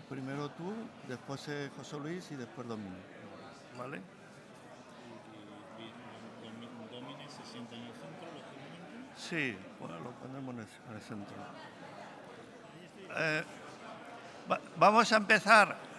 primero tú, después José Luis y después Domingo. ¿Vale? ¿Y Domínguez se sienta en el centro, lógicamente? Sí, bueno, lo ponemos en el centro. Vamos a empezar.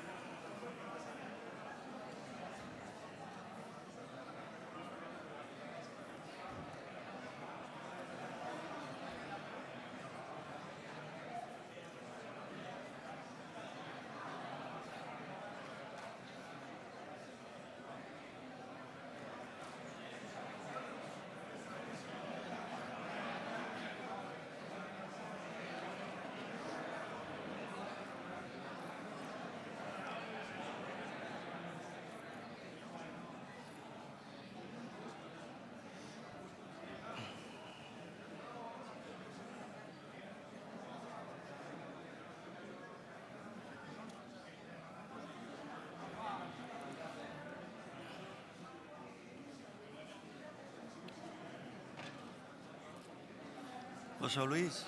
José Luis.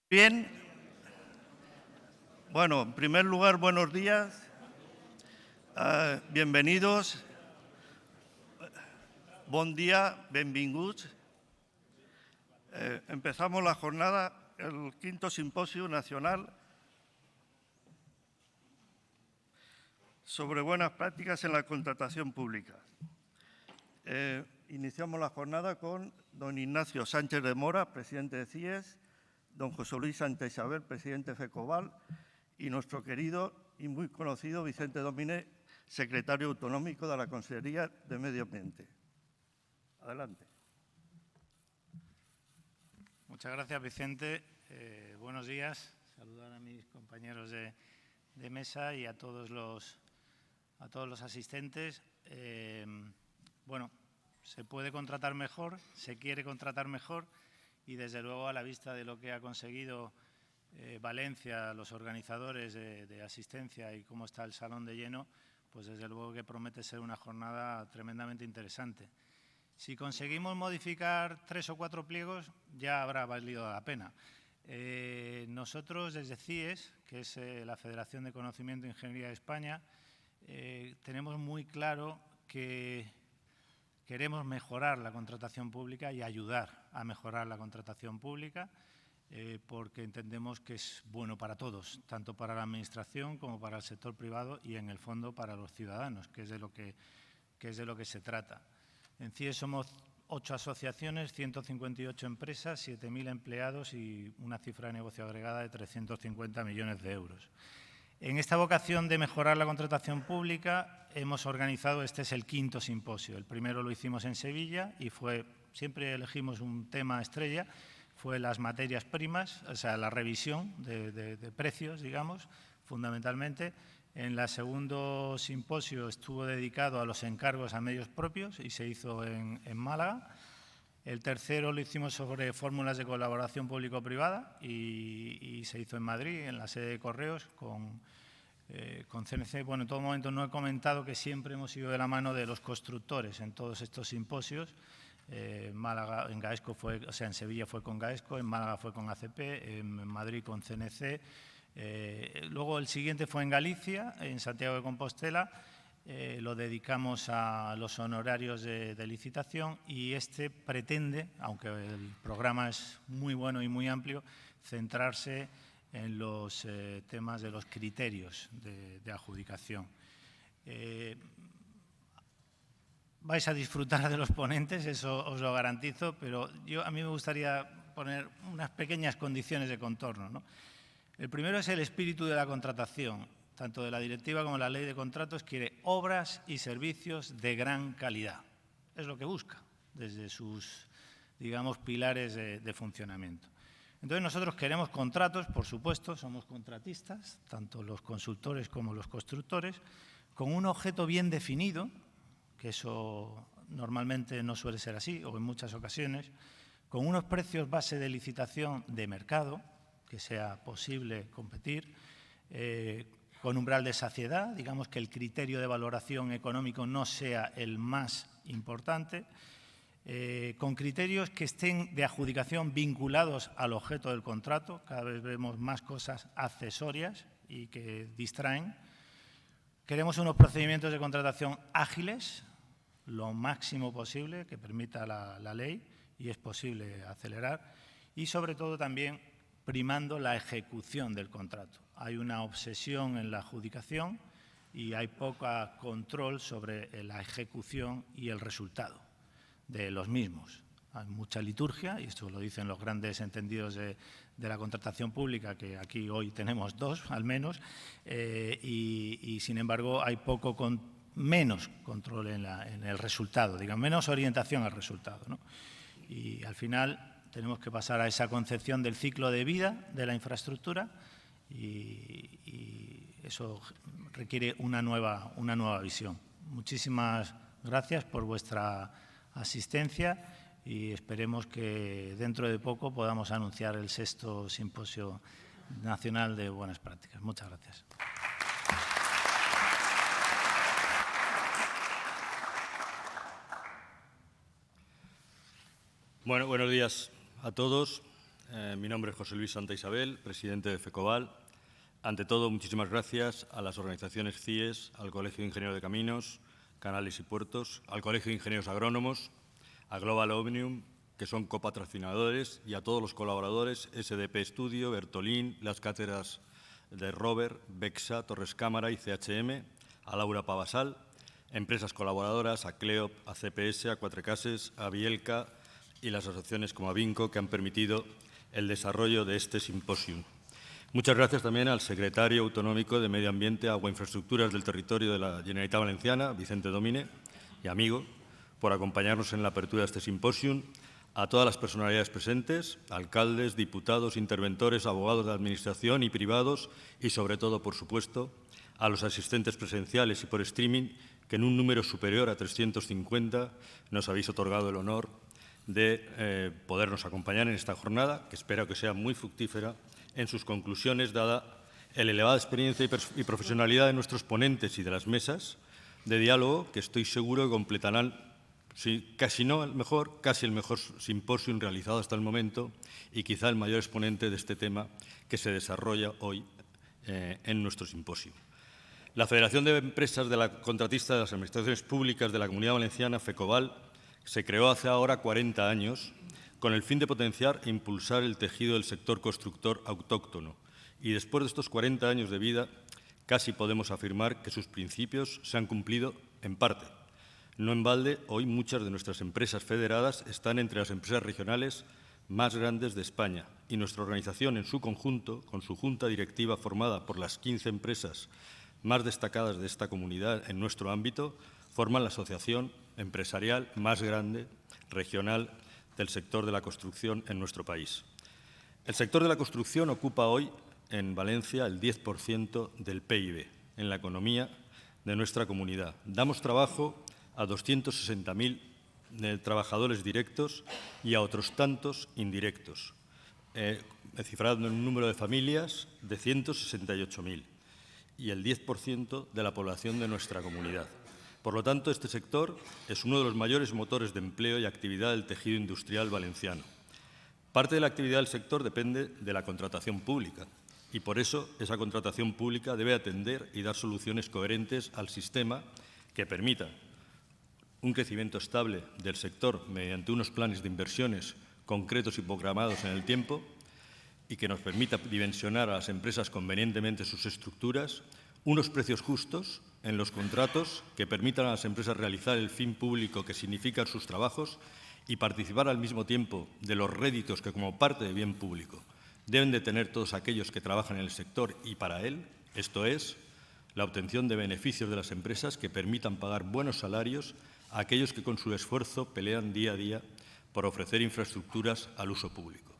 Bien. Bueno, en primer lugar, buenos días. Bienvenidos. Bon día, benvinguts. Empezamos la jornada, el 5º Simposio Nacional sobre buenas prácticas en la contratación pública. Iniciamos la jornada con don Ignacio Sánchez de Mora, presidente de CIES, don José Luis Santa Isabel, presidente de FECOBAL, y nuestro querido y muy conocido Vicente Domínguez, secretario autonómico de la Consejería de Medio Ambiente. Adelante. Muchas gracias, Vicente. Buenos días. Saludar a mis compañeros de mesa y a todos los asistentes. Bueno, se puede contratar mejor, se quiere contratar mejor y, desde luego, a la vista de lo que ha conseguido Valencia, los organizadores de asistencia y cómo está el salón de lleno, pues desde luego que promete ser una jornada tremendamente interesante. Si conseguimos modificar 3 o 4 pliegos, ya habrá valido la pena. Nosotros, desde CIES, que es la Federación de Conocimiento e Ingeniería de España, tenemos muy claro que queremos mejorar la contratación pública y ayudar a mejorar la contratación pública, porque entendemos que es bueno para todos, tanto para la Administración como para el sector privado y, en el fondo, para los ciudadanos, que es de lo que se trata. En CIES somos 8 asociaciones, 158 empresas, 7.000 empleados y una cifra de negocio agregada de 350 millones de euros. En esta vocación de mejorar la contratación pública hemos organizado, este es el 5º simposio. El primero lo hicimos en Sevilla y siempre elegimos un tema estrella, fue las materias primas, o sea, la revisión de precios, digamos, fundamentalmente. En el segundo simposio estuvo dedicado a los encargos a medios propios y se hizo en Málaga. El tercero lo hicimos sobre fórmulas de colaboración público-privada y se hizo en Madrid, en la sede de Correos, con CNC. Bueno, en todo momento no he comentado que siempre hemos ido de la mano de los constructores en todos estos simposios. Málaga, en Gaesco en Sevilla fue con Gaesco, en Málaga fue con ACP, en Madrid con CNC. Luego el siguiente fue en Galicia, en Santiago de Compostela. Lo dedicamos a los honorarios de licitación y este pretende, aunque el programa es muy bueno y muy amplio, centrarse en los temas de los criterios de adjudicación. Vais a disfrutar de los ponentes, eso os lo garantizo, pero a mí me gustaría poner unas pequeñas condiciones de contorno, ¿no? El primero es el espíritu de la contratación. Tanto de la directiva como de la ley de contratos quiere obras y servicios de gran calidad. Es lo que busca desde sus, digamos, pilares de funcionamiento. Entonces, nosotros queremos contratos, por supuesto, somos contratistas, tanto los consultores como los constructores, con un objeto bien definido, que eso normalmente no suele ser así, o en muchas ocasiones, con unos precios base de licitación de mercado, que sea posible competir, con umbral de saciedad, digamos que el criterio de valoración económico no sea el más importante, con criterios que estén de adjudicación vinculados al objeto del contrato. Cada vez vemos más cosas accesorias y que distraen. Queremos unos procedimientos de contratación ágiles, lo máximo posible, que permita la ley, y es posible acelerar, y sobre todo también primando la ejecución del contrato. Hay una obsesión en la adjudicación y hay poco control sobre la ejecución y el resultado de los mismos. Hay mucha liturgia, y esto lo dicen los grandes entendidos de la contratación pública, que aquí hoy tenemos dos al menos, y sin embargo hay menos control en el resultado, digamos, menos orientación al resultado, ¿no? Y al final tenemos que pasar a esa concepción del ciclo de vida de la infraestructura, y eso requiere una nueva visión. Muchísimas gracias por vuestra asistencia y esperemos que dentro de poco podamos anunciar el 6º Simposio Nacional de Buenas Prácticas. Muchas gracias. Bueno, buenos días a todos. Mi nombre es José Luis Santa Isabel, presidente de FECOVAL. Ante todo, muchísimas gracias a las organizaciones CIES, al Colegio de Ingenieros de Caminos, Canales y Puertos, al Colegio de Ingenieros Agrónomos, a Global Omnium, que son copatrocinadores, y a todos los colaboradores, SDP Studio, Bertolín, las cátedras de Robert, Bexa, Torres Cámara y CHM, a Laura Pavasal, empresas colaboradoras, a Cleop, a CPS, a Cuatrecases, a Bielka y las asociaciones como Avinco, que han permitido el desarrollo de este simposium. Muchas gracias también al secretario autonómico de Medio Ambiente, Agua e Infraestructuras del territorio de la Generalitat Valenciana, Vicente Domine, y amigo, por acompañarnos en la apertura de este simposium, a todas las personalidades presentes, alcaldes, diputados, interventores, abogados de administración y privados, y sobre todo, por supuesto, a los asistentes presenciales y por streaming, que en un número superior a 350 nos habéis otorgado el honor de podernos acompañar en esta jornada, que espero que sea muy fructífera en sus conclusiones, dada la elevada experiencia y profesionalidad de nuestros ponentes y de las mesas de diálogo, que estoy seguro que completarán, casi no el mejor, casi el mejor simposium realizado hasta el momento y quizá el mayor exponente de este tema que se desarrolla hoy en nuestro simposio. La Federación de Empresas de la Contratista de las Administraciones Públicas de la Comunidad Valenciana, FECOVAL, se creó hace ahora 40 años con el fin de potenciar e impulsar el tejido del sector constructor autóctono. Y después de estos 40 años de vida, casi podemos afirmar que sus principios se han cumplido en parte. No en balde, hoy muchas de nuestras empresas federadas están entre las empresas regionales más grandes de España, y nuestra organización en su conjunto, con su junta directiva formada por las 15 empresas más destacadas de esta comunidad en nuestro ámbito, forman la asociación empresarial más grande regional del sector de la construcción en nuestro país. El sector de la construcción ocupa hoy en Valencia el 10% del PIB en la economía de nuestra comunidad. Damos trabajo a 260.000 trabajadores directos y a otros tantos indirectos, cifrando en un número de familias de 168.000 y el 10% de la población de nuestra comunidad. Por lo tanto, este sector es uno de los mayores motores de empleo y actividad del tejido industrial valenciano. Parte de la actividad del sector depende de la contratación pública y por eso esa contratación pública debe atender y dar soluciones coherentes al sistema que permita un crecimiento estable del sector mediante unos planes de inversiones concretos y programados en el tiempo y que nos permita dimensionar a las empresas convenientemente sus estructuras, unos precios justos en los contratos que permitan a las empresas realizar el fin público que significan sus trabajos y participar al mismo tiempo de los réditos que, como parte de bien público, deben de tener todos aquellos que trabajan en el sector y para él, esto es, la obtención de beneficios de las empresas que permitan pagar buenos salarios a aquellos que con su esfuerzo pelean día a día por ofrecer infraestructuras al uso público.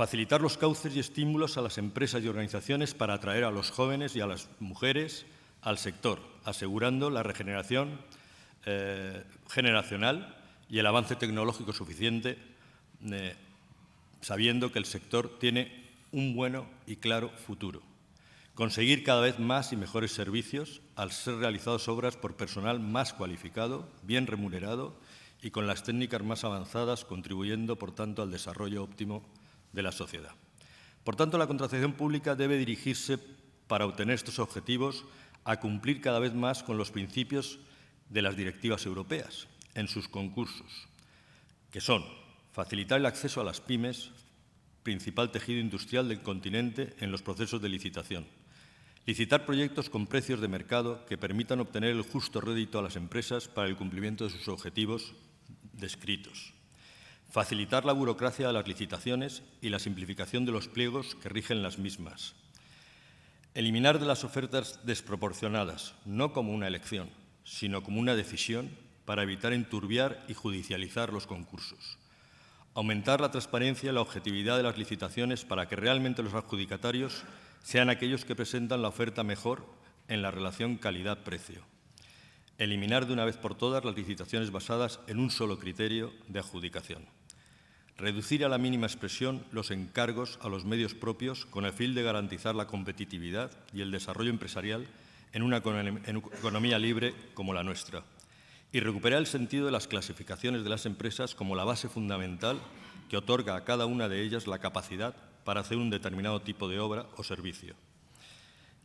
Facilitar los cauces y estímulos a las empresas y organizaciones para atraer a los jóvenes y a las mujeres al sector, asegurando la regeneración generacional y el avance tecnológico suficiente, sabiendo que el sector tiene un bueno y claro futuro. Conseguir cada vez más y mejores servicios al ser realizados obras por personal más cualificado, bien remunerado y con las técnicas más avanzadas, contribuyendo, por tanto, al desarrollo óptimo de la sociedad. Por tanto, la contratación pública debe dirigirse, para obtener estos objetivos, a cumplir cada vez más con los principios de las directivas europeas en sus concursos, que son facilitar el acceso a las pymes, principal tejido industrial del continente en los procesos de licitación. Licitar proyectos con precios de mercado que permitan obtener el justo rédito a las empresas para el cumplimiento de sus objetivos descritos. Facilitar la burocracia de las licitaciones y la simplificación de los pliegos que rigen las mismas. Eliminar de las ofertas desproporcionadas, no como una elección, sino como una decisión para evitar enturbiar y judicializar los concursos. Aumentar la transparencia y la objetividad de las licitaciones para que realmente los adjudicatarios sean aquellos que presentan la oferta mejor en la relación calidad-precio. Eliminar de una vez por todas las licitaciones basadas en un solo criterio de adjudicación. Reducir a la mínima expresión los encargos a los medios propios con el fin de garantizar la competitividad y el desarrollo empresarial en una economía libre como la nuestra. Y recuperar el sentido de las clasificaciones de las empresas como la base fundamental que otorga a cada una de ellas la capacidad para hacer un determinado tipo de obra o servicio.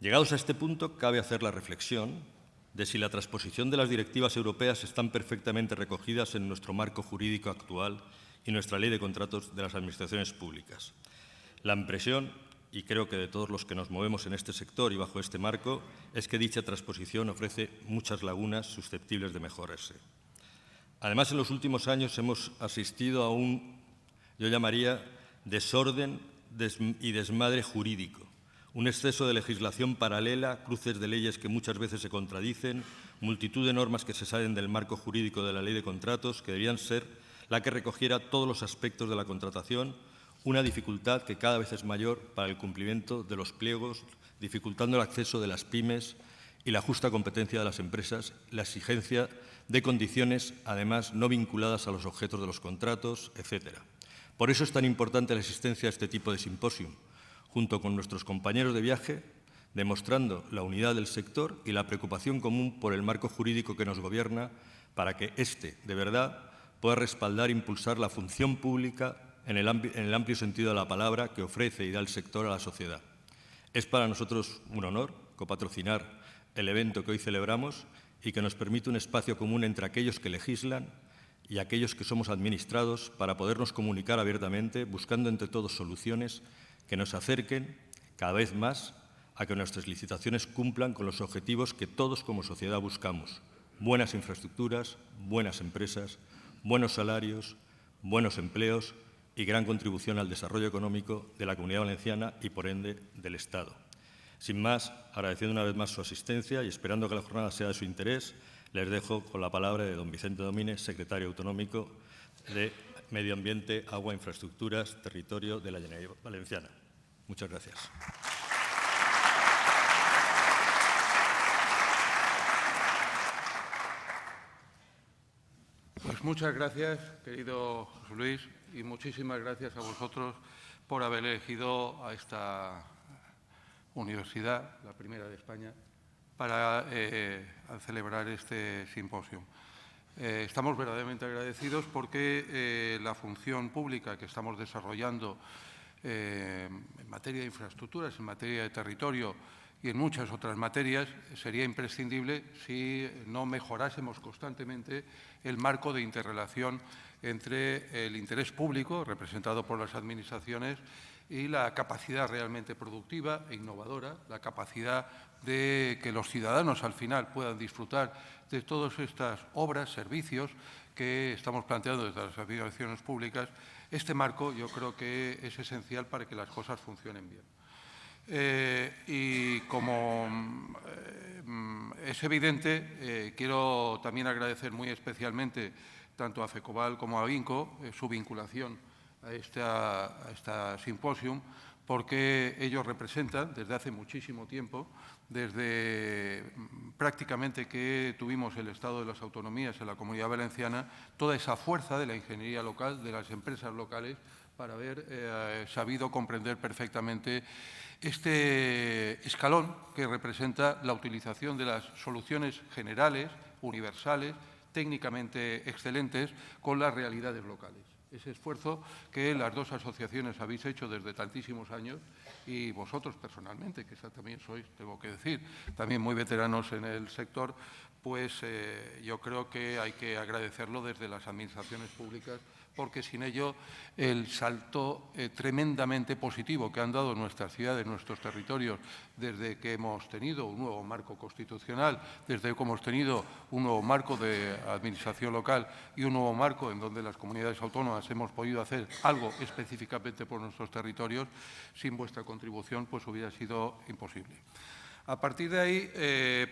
Llegados a este punto, cabe hacer la reflexión de si la transposición de las directivas europeas están perfectamente recogidas en nuestro marco jurídico actual y nuestra ley de contratos de las administraciones públicas. La impresión, y creo que de todos los que nos movemos en este sector y bajo este marco, es que dicha transposición ofrece muchas lagunas susceptibles de mejorarse. Además, en los últimos años hemos asistido a un, yo llamaría, desorden y desmadre jurídico, un exceso de legislación paralela, cruces de leyes que muchas veces se contradicen, multitud de normas que se salen del marco jurídico de la ley de contratos, que deberían ser la que recogiera todos los aspectos de la contratación, una dificultad que cada vez es mayor para el cumplimiento de los pliegos, dificultando el acceso de las pymes y la justa competencia de las empresas, la exigencia de condiciones, además, no vinculadas a los objetos de los contratos, etc. Por eso es tan importante la existencia de este tipo de simposium, junto con nuestros compañeros de viaje, demostrando la unidad del sector y la preocupación común por el marco jurídico que nos gobierna para que éste, de verdad, pueda respaldar e impulsar la función pública en el amplio sentido de la palabra que ofrece y da el sector a la sociedad. Es para nosotros un honor copatrocinar el evento que hoy celebramos y que nos permite un espacio común entre aquellos que legislan y aquellos que somos administrados para podernos comunicar abiertamente, buscando entre todos soluciones que nos acerquen cada vez más a que nuestras licitaciones cumplan con los objetivos que todos como sociedad buscamos: buenas infraestructuras, buenas empresas, buenos salarios, buenos empleos y gran contribución al desarrollo económico de la Comunidad Valenciana y, por ende, del Estado. Sin más, agradeciendo una vez más su asistencia y esperando que la jornada sea de su interés, les dejo con la palabra de don Vicente Domínez, secretario autonómico de Medio Ambiente, Agua, Infraestructuras, Territorio de la Generalitat Valenciana. Muchas gracias. Pues muchas gracias, querido José Luis, y muchísimas gracias a vosotros por haber elegido a esta universidad, la primera de España, para celebrar este simposio. Estamos verdaderamente agradecidos porque la función pública que estamos desarrollando en materia de infraestructuras, en materia de territorio y en muchas otras materias sería imprescindible si no mejorásemos constantemente el marco de interrelación entre el interés público, representado por las administraciones, y la capacidad realmente productiva e innovadora, la capacidad de que los ciudadanos al final puedan disfrutar de todas estas obras, servicios que estamos planteando desde las administraciones públicas. Este marco yo creo que es esencial para que las cosas funcionen bien. Y como es evidente, quiero también agradecer muy especialmente tanto a FECOVAL como a INCO su vinculación a esta simposium, porque ellos representan desde hace muchísimo tiempo, desde prácticamente que tuvimos el Estado de las Autonomías en la Comunidad Valenciana, toda esa fuerza de la ingeniería local, de las empresas locales, para haber sabido comprender perfectamente este escalón que representa la utilización de las soluciones generales, universales, técnicamente excelentes, con las realidades locales. Ese esfuerzo que las dos asociaciones habéis hecho desde tantísimos años y vosotros personalmente, que también sois, tengo que decir, también muy veteranos en el sector, pues yo creo que hay que agradecerlo desde las administraciones públicas, porque sin ello el salto tremendamente positivo que han dado nuestras ciudades, nuestros territorios, desde que hemos tenido un nuevo marco constitucional, desde que hemos tenido un nuevo marco de administración local y un nuevo marco en donde las comunidades autónomas hemos podido hacer algo específicamente por nuestros territorios, sin vuestra contribución pues hubiera sido imposible. A partir de ahí,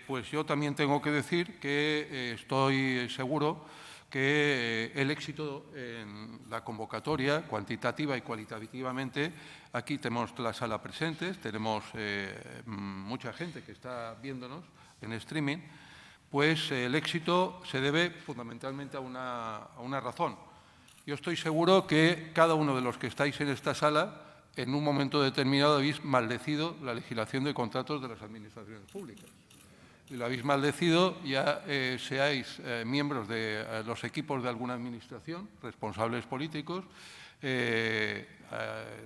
pues yo también tengo que decir que estoy seguro que el éxito en la convocatoria, cuantitativa y cualitativamente, aquí tenemos la sala presente, tenemos mucha gente que está viéndonos en streaming, pues el éxito se debe fundamentalmente a una razón. Yo estoy seguro que cada uno de los que estáis en esta sala, en un momento determinado habéis maldecido la legislación de contratos de las administraciones públicas. Y lo habéis maldecido, ya seáis miembros de los equipos de alguna administración, responsables políticos, de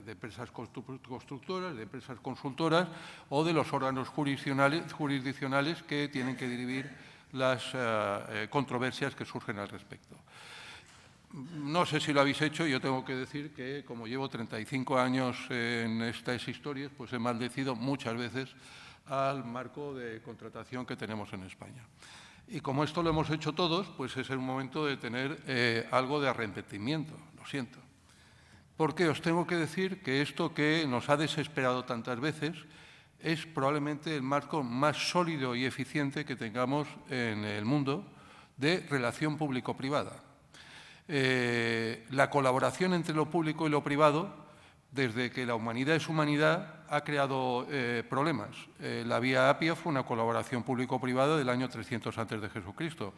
empresas constructoras, de empresas consultoras o de los órganos jurisdiccionales que tienen que dirimir las controversias que surgen al respecto. No sé si lo habéis hecho, yo tengo que decir que como llevo 35 años en estas historias, pues he maldecido muchas veces al marco de contratación que tenemos en España. Y como esto lo hemos hecho todos, pues es el momento de tener algo de arrepentimiento, lo siento. Porque os tengo que decir que esto que nos ha desesperado tantas veces es probablemente el marco más sólido y eficiente que tengamos en el mundo de relación público-privada. La colaboración entre lo público y lo privado, desde que la humanidad es humanidad, ha creado problemas. La Vía Apia fue una colaboración público-privada del año 300 antes de Jesucristo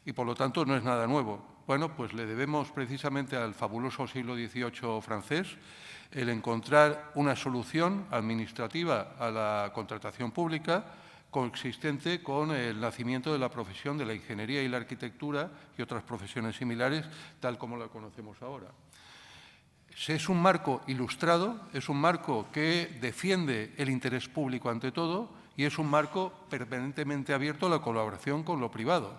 y, por lo tanto, no es nada nuevo. Bueno, pues le debemos precisamente al fabuloso siglo XVIII francés el encontrar una solución administrativa a la contratación pública coexistente con el nacimiento de la profesión de la ingeniería y la arquitectura y otras profesiones similares, tal como la conocemos ahora. Es un marco ilustrado, es un marco que defiende el interés público ante todo y es un marco permanentemente abierto a la colaboración con lo privado.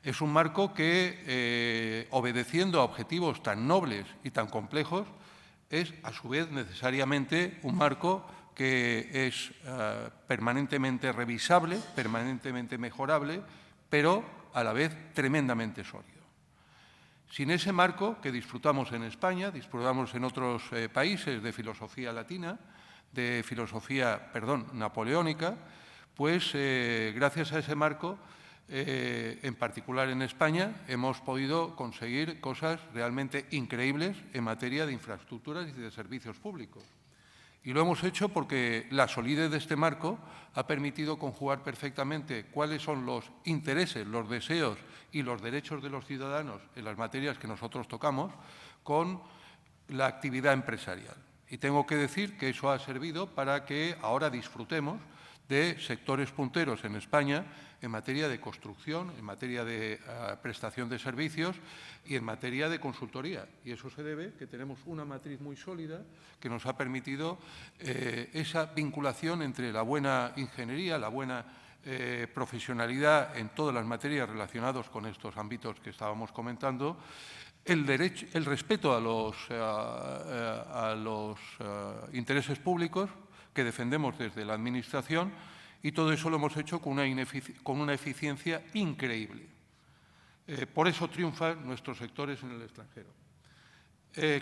Es un marco que, obedeciendo a objetivos tan nobles y tan complejos, es a su vez necesariamente un marco que es permanentemente revisable, permanentemente mejorable, pero a la vez tremendamente sólido. Sin ese marco que disfrutamos en España, disfrutamos en otros países de filosofía latina, de filosofía, napoleónica, pues gracias a ese marco, en particular en España, hemos podido conseguir cosas realmente increíbles en materia de infraestructuras y de servicios públicos. Y lo hemos hecho porque la solidez de este marco ha permitido conjugar perfectamente cuáles son los intereses, los deseos y los derechos de los ciudadanos en las materias que nosotros tocamos con la actividad empresarial. Y tengo que decir que eso ha servido para que ahora disfrutemos de sectores punteros en España en materia de construcción, en materia de prestación de servicios y en materia de consultoría. Y eso se debe a que tenemos una matriz muy sólida que nos ha permitido esa vinculación entre la buena ingeniería, la buena profesionalidad en todas las materias relacionadas con estos ámbitos que estábamos comentando, el respeto a los intereses públicos que defendemos desde la Administración, y todo eso lo hemos hecho con una eficiencia increíble. Por eso triunfan nuestros sectores en el extranjero.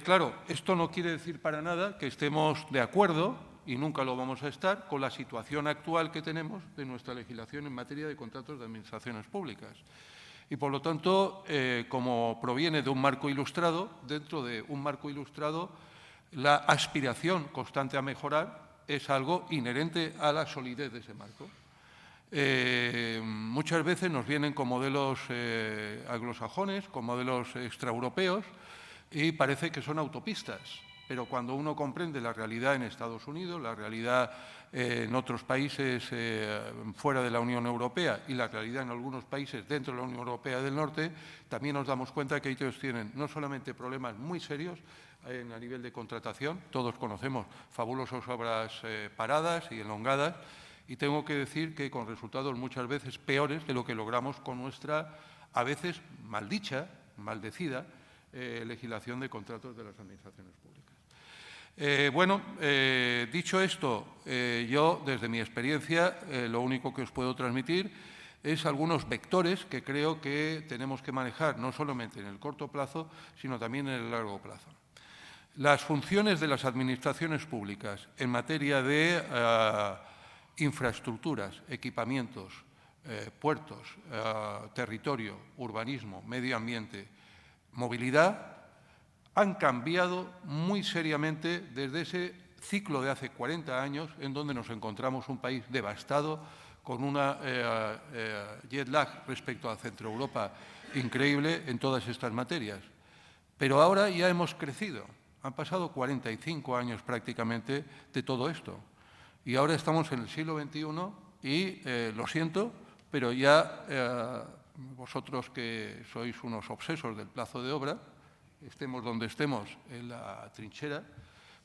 Claro, esto no quiere decir para nada que estemos de acuerdo, y nunca lo vamos a estar, con la situación actual que tenemos de nuestra legislación en materia de contratos de administraciones públicas. Y, por lo tanto, como proviene de un marco ilustrado, dentro de un marco ilustrado, la aspiración constante a mejorar es algo inherente a la solidez de ese marco. Muchas veces nos vienen con modelos anglosajones, con modelos extraeuropeos, y parece que son autopistas. Pero cuando uno comprende la realidad en Estados Unidos, la realidad en otros países fuera de la Unión Europea y la realidad en algunos países dentro de la Unión Europea del Norte, también nos damos cuenta que ellos tienen no solamente problemas muy serios a nivel de contratación, todos conocemos fabulosas obras paradas y elongadas, y tengo que decir que con resultados muchas veces peores de lo que logramos con nuestra, a veces maldicha, maldecida, legislación de contratos de las administraciones públicas. Dicho esto, yo, desde mi experiencia, lo único que os puedo transmitir es algunos vectores que creo que tenemos que manejar, no solamente en el corto plazo, sino también en el largo plazo. Las funciones de las administraciones públicas en materia de infraestructuras, equipamientos, puertos, territorio, urbanismo, medio ambiente, movilidad, han cambiado muy seriamente desde ese ciclo de hace 40 años en donde nos encontramos un país devastado, con una jet lag respecto a Centro Europa increíble en todas estas materias. Pero ahora ya hemos crecido. Han pasado 45 años prácticamente de todo esto. Y ahora estamos en el siglo XXI y, lo siento, pero ya vosotros que sois unos obsesos del plazo de obra, estemos donde estemos en la trinchera,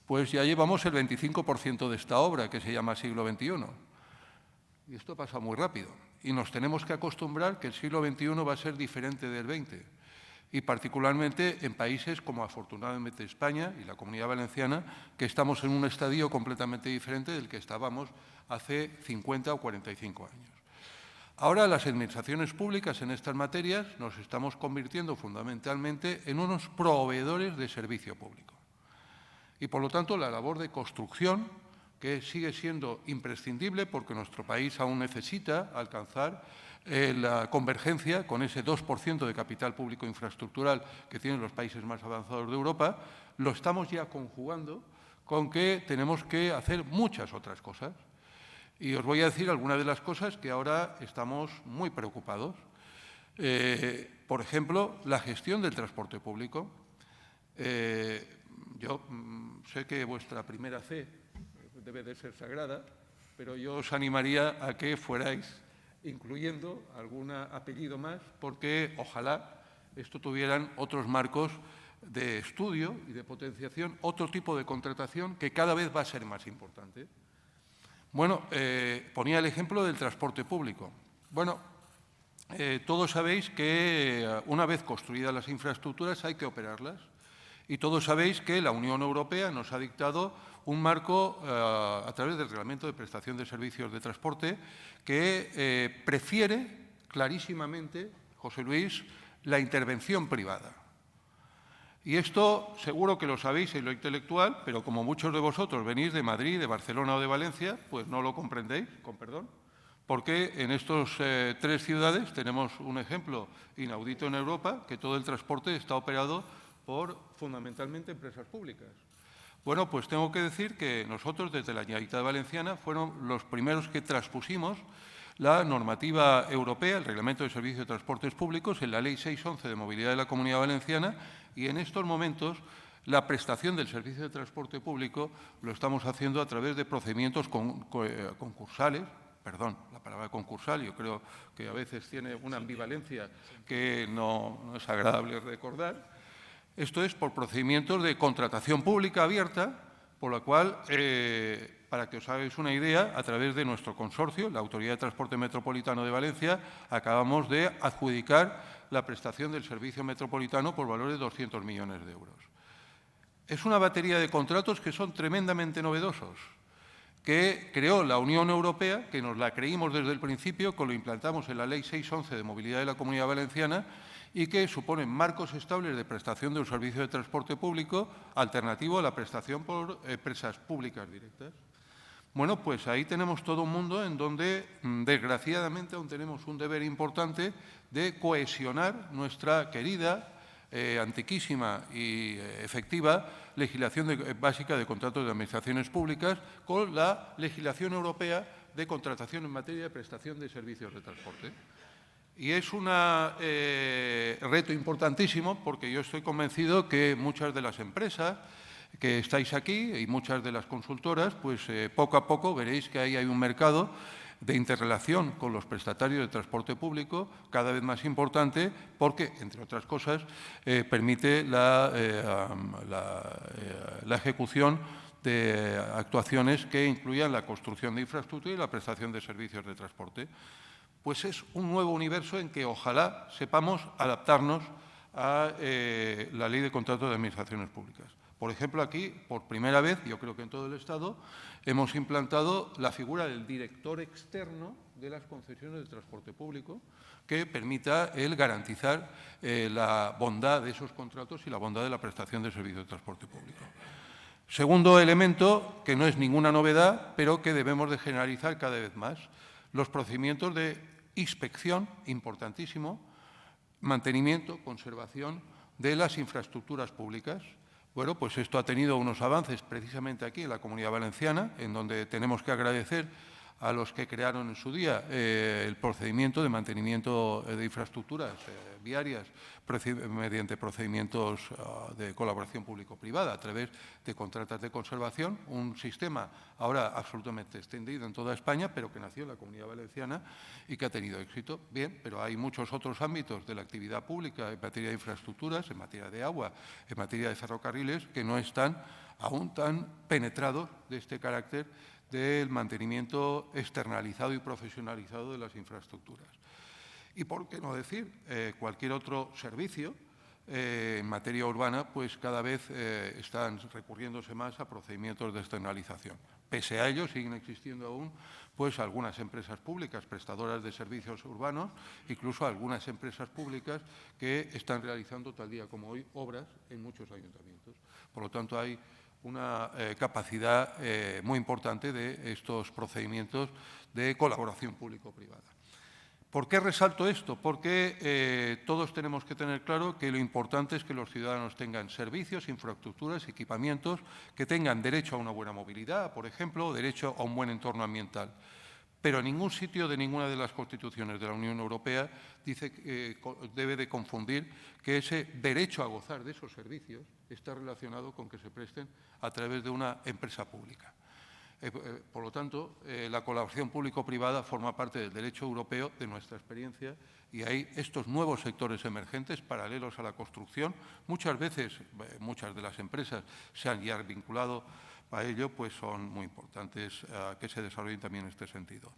pues ya llevamos el 25% de esta obra que se llama siglo XXI. Y esto pasa muy rápido. Y nos tenemos que acostumbrar que el siglo XXI va a ser diferente del XX. Y particularmente en países como afortunadamente España y la Comunidad Valenciana, que estamos en un estadio completamente diferente del que estábamos hace 50 o 45 años. Ahora las administraciones públicas en estas materias nos estamos convirtiendo fundamentalmente en unos proveedores de servicio público. Y por lo tanto la labor de construcción, que sigue siendo imprescindible porque nuestro país aún necesita alcanzar la convergencia con ese 2% de capital público infraestructural que tienen los países más avanzados de Europa, lo estamos ya conjugando con que tenemos que hacer muchas otras cosas. Y os voy a decir algunas de las cosas que ahora estamos muy preocupados. Por ejemplo, la gestión del transporte público. Yo sé que vuestra primera fe debe de ser sagrada, pero yo os animaría a que fuerais incluyendo algún apellido más, porque ojalá esto tuvieran otros marcos de estudio y de potenciación, otro tipo de contratación que cada vez va a ser más importante. Bueno, ponía el ejemplo del transporte público. Bueno, todos sabéis que una vez construidas las infraestructuras hay que operarlas. Y todos sabéis que la Unión Europea nos ha dictado un marco a través del Reglamento de Prestación de Servicios de Transporte que prefiere clarísimamente, José Luis, la intervención privada. Y esto seguro que lo sabéis en lo intelectual, pero como muchos de vosotros venís de Madrid, de Barcelona o de Valencia, pues no lo comprendéis, con perdón, porque en estas tres ciudades tenemos un ejemplo inaudito en Europa, que todo el transporte está operado por fundamentalmente empresas públicas. Bueno, pues tengo que decir que nosotros desde la Generalitat Valenciana fueron los primeros que transpusimos la normativa europea, el Reglamento de Servicios de Transportes Públicos, en la Ley 611 de Movilidad de la Comunidad Valenciana, y en estos momentos la prestación del servicio de transporte público lo estamos haciendo a través de procedimientos concursales. Perdón, la palabra concursal yo creo que a veces tiene una ambivalencia que no es agradable recordar. Esto es por procedimientos de contratación pública abierta, por la cual, para que os hagáis una idea, a través de nuestro consorcio, la Autoridad de Transporte Metropolitano de Valencia, acabamos de adjudicar la prestación del servicio metropolitano por valor de 200 millones de euros. Es una batería de contratos que son tremendamente novedosos, que creó la Unión Europea, que nos la creímos desde el principio, que lo implantamos en la Ley 611 de Movilidad de la Comunidad Valenciana y que suponen marcos estables de prestación de un servicio de transporte público alternativo a la prestación por empresas públicas directas. Bueno, pues ahí tenemos todo un mundo en donde, desgraciadamente, aún tenemos un deber importante de cohesionar nuestra querida, antiquísima y efectiva legislación básica de contratos de administraciones públicas con la legislación europea de contratación en materia de prestación de servicios de transporte. Y es un reto importantísimo porque yo estoy convencido que muchas de las empresas que estáis aquí y muchas de las consultoras, pues poco a poco veréis que ahí hay un mercado de interrelación con los prestatarios de transporte público cada vez más importante porque, entre otras cosas, permite la ejecución de actuaciones que incluyan la construcción de infraestructura y la prestación de servicios de transporte. Pues es un nuevo universo en que ojalá sepamos adaptarnos a la Ley de Contratos de Administraciones Públicas. Por ejemplo, aquí, por primera vez, yo creo que en todo el Estado, hemos implantado la figura del director externo de las concesiones de transporte público que permita garantizar la bondad de esos contratos y la bondad de la prestación de servicios de transporte público. Segundo elemento, que no es ninguna novedad, pero que debemos de generalizar cada vez más, los procedimientos de inspección, importantísimo, mantenimiento, conservación de las infraestructuras públicas. Bueno, pues esto ha tenido unos avances precisamente aquí en la Comunidad Valenciana, en donde tenemos que agradecer a los que crearon en su día el procedimiento de mantenimiento de infraestructuras viarias mediante procedimientos de colaboración público-privada a través de contratas de conservación, un sistema ahora absolutamente extendido en toda España, pero que nació en la Comunidad Valenciana y que ha tenido éxito. Bien, pero hay muchos otros ámbitos de la actividad pública en materia de infraestructuras, en materia de agua, en materia de ferrocarriles, que no están aún tan penetrados de este carácter del mantenimiento externalizado y profesionalizado de las infraestructuras. Y por qué no decir, cualquier otro servicio en materia urbana, pues cada vez están recurriéndose más a procedimientos de externalización. Pese a ello, siguen existiendo aún pues, algunas empresas públicas prestadoras de servicios urbanos, incluso algunas empresas públicas que están realizando tal día como hoy obras en muchos ayuntamientos. Por lo tanto, hay una capacidad muy importante de estos procedimientos de colaboración público-privada. ¿Por qué resalto esto? Porque todos tenemos que tener claro que lo importante es que los ciudadanos tengan servicios, infraestructuras, equipamientos, que tengan derecho a una buena movilidad, por ejemplo, o derecho a un buen entorno ambiental. Pero en ningún sitio de ninguna de las constituciones de la Unión Europea dice que debe de confundir que ese derecho a gozar de esos servicios está relacionado con que se presten a través de una empresa pública. Por lo tanto, la colaboración público-privada forma parte del derecho europeo, de nuestra experiencia, y hay estos nuevos sectores emergentes paralelos a la construcción. Muchas veces, muchas de las empresas se han ya vinculado a ello, pues son muy importantes que se desarrollen también en este sentido.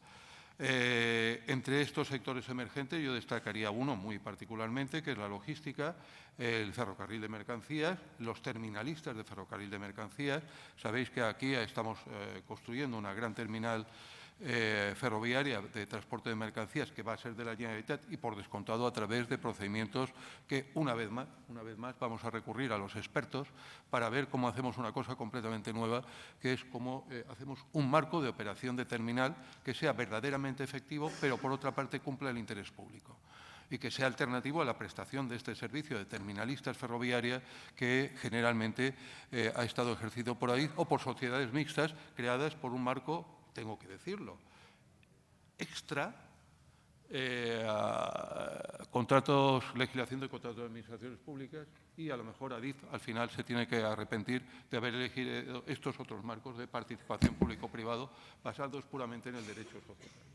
Entre estos sectores emergentes yo destacaría uno muy particularmente, que es la logística, el ferrocarril de mercancías, los terminalistas de ferrocarril de mercancías. Sabéis que aquí estamos construyendo una gran terminal ferroviaria de transporte de mercancías que va a ser de la Generalitat y, por descontado, a través de procedimientos que, una vez más, vamos a recurrir a los expertos para ver cómo hacemos una cosa completamente nueva, que es cómo hacemos un marco de operación de terminal que sea verdaderamente efectivo, pero, por otra parte, cumpla el interés público y que sea alternativo a la prestación de este servicio de terminalistas ferroviarias que generalmente ha estado ejercido por ahí o por sociedades mixtas creadas por un marco, tengo que decirlo, extra legislación de contratos de administraciones públicas, y a lo mejor Adif al final se tiene que arrepentir de haber elegido estos otros marcos de participación público-privado basados puramente en el derecho societario.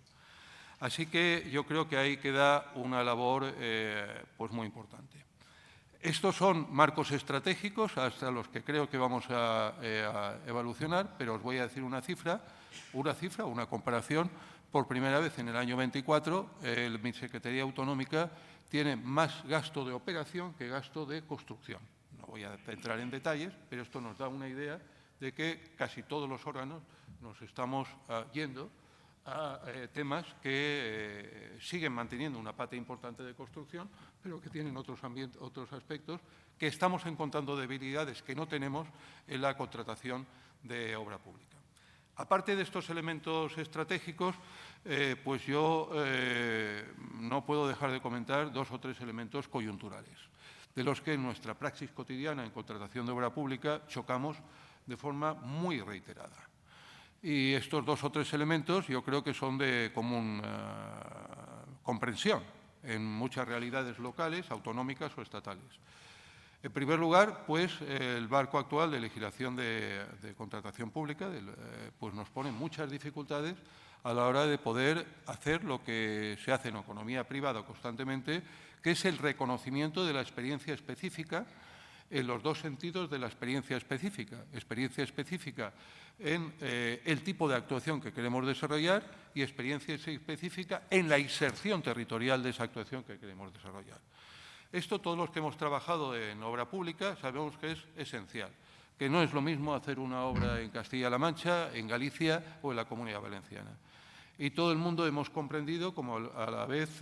Así que yo creo que ahí queda una labor pues muy importante. Estos son marcos estratégicos hasta los que creo que vamos a evolucionar, pero os voy a decir una cifra, una comparación. Por primera vez en el año 24, mi Secretaría Autonómica tiene más gasto de operación que gasto de construcción. No voy a entrar en detalles, pero esto nos da una idea de que casi todos los órganos nos estamos yendo a temas que siguen manteniendo una pata importante de construcción, pero que tienen otros aspectos, que estamos encontrando debilidades que no tenemos en la contratación de obra pública. Aparte de estos elementos estratégicos, pues yo no puedo dejar de comentar 2 o 3 elementos coyunturales, de los que en nuestra praxis cotidiana en contratación de obra pública chocamos de forma muy reiterada. Y estos 2 o 3 elementos yo creo que son de común comprensión en muchas realidades locales, autonómicas o estatales. En primer lugar, pues el marco actual de legislación de contratación pública pues nos pone muchas dificultades a la hora de poder hacer lo que se hace en economía privada constantemente, que es el reconocimiento de la experiencia específica en los 2 sentidos de la experiencia específica en el tipo de actuación que queremos desarrollar y experiencia específica en la inserción territorial de esa actuación que queremos desarrollar. Esto, todos los que hemos trabajado en obra pública sabemos que es esencial, que no es lo mismo hacer una obra en Castilla-La Mancha, en Galicia o en la Comunidad Valenciana. Y todo el mundo hemos comprendido, como a la vez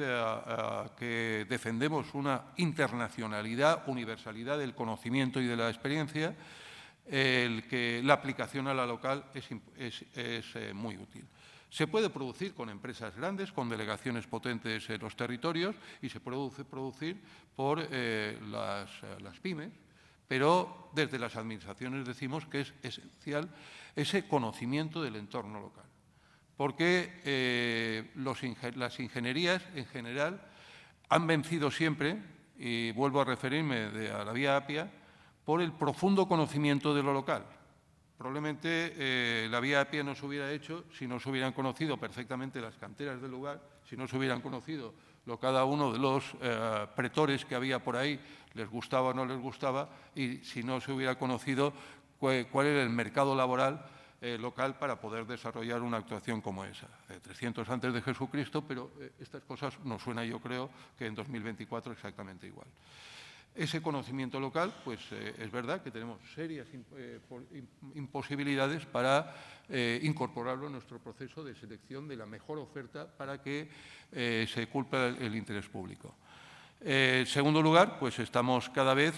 que defendemos una internacionalidad, universalidad del conocimiento y de la experiencia, el que la aplicación a la local es muy útil. Se puede producir con empresas grandes, con delegaciones potentes en los territorios y se puede producir por las pymes, pero desde las administraciones decimos que es esencial ese conocimiento del entorno local. Porque las ingenierías en general han vencido siempre, y vuelvo a referirme a la vía Apia, por el profundo conocimiento de lo local. Probablemente la vía Apia no se hubiera hecho si no se hubieran conocido perfectamente las canteras del lugar, si no se hubieran conocido cada uno de los pretores que había por ahí, les gustaba o no les gustaba, y si no se hubiera conocido cuál era el mercado laboral local para poder desarrollar una actuación como esa. 300 antes de Jesucristo, pero estas cosas nos suena, yo creo, que en 2024 exactamente igual. Ese conocimiento local, pues es verdad que tenemos serias imposibilidades para incorporarlo en nuestro proceso de selección de la mejor oferta para que se cumpla el interés público. En segundo lugar, pues estamos cada vez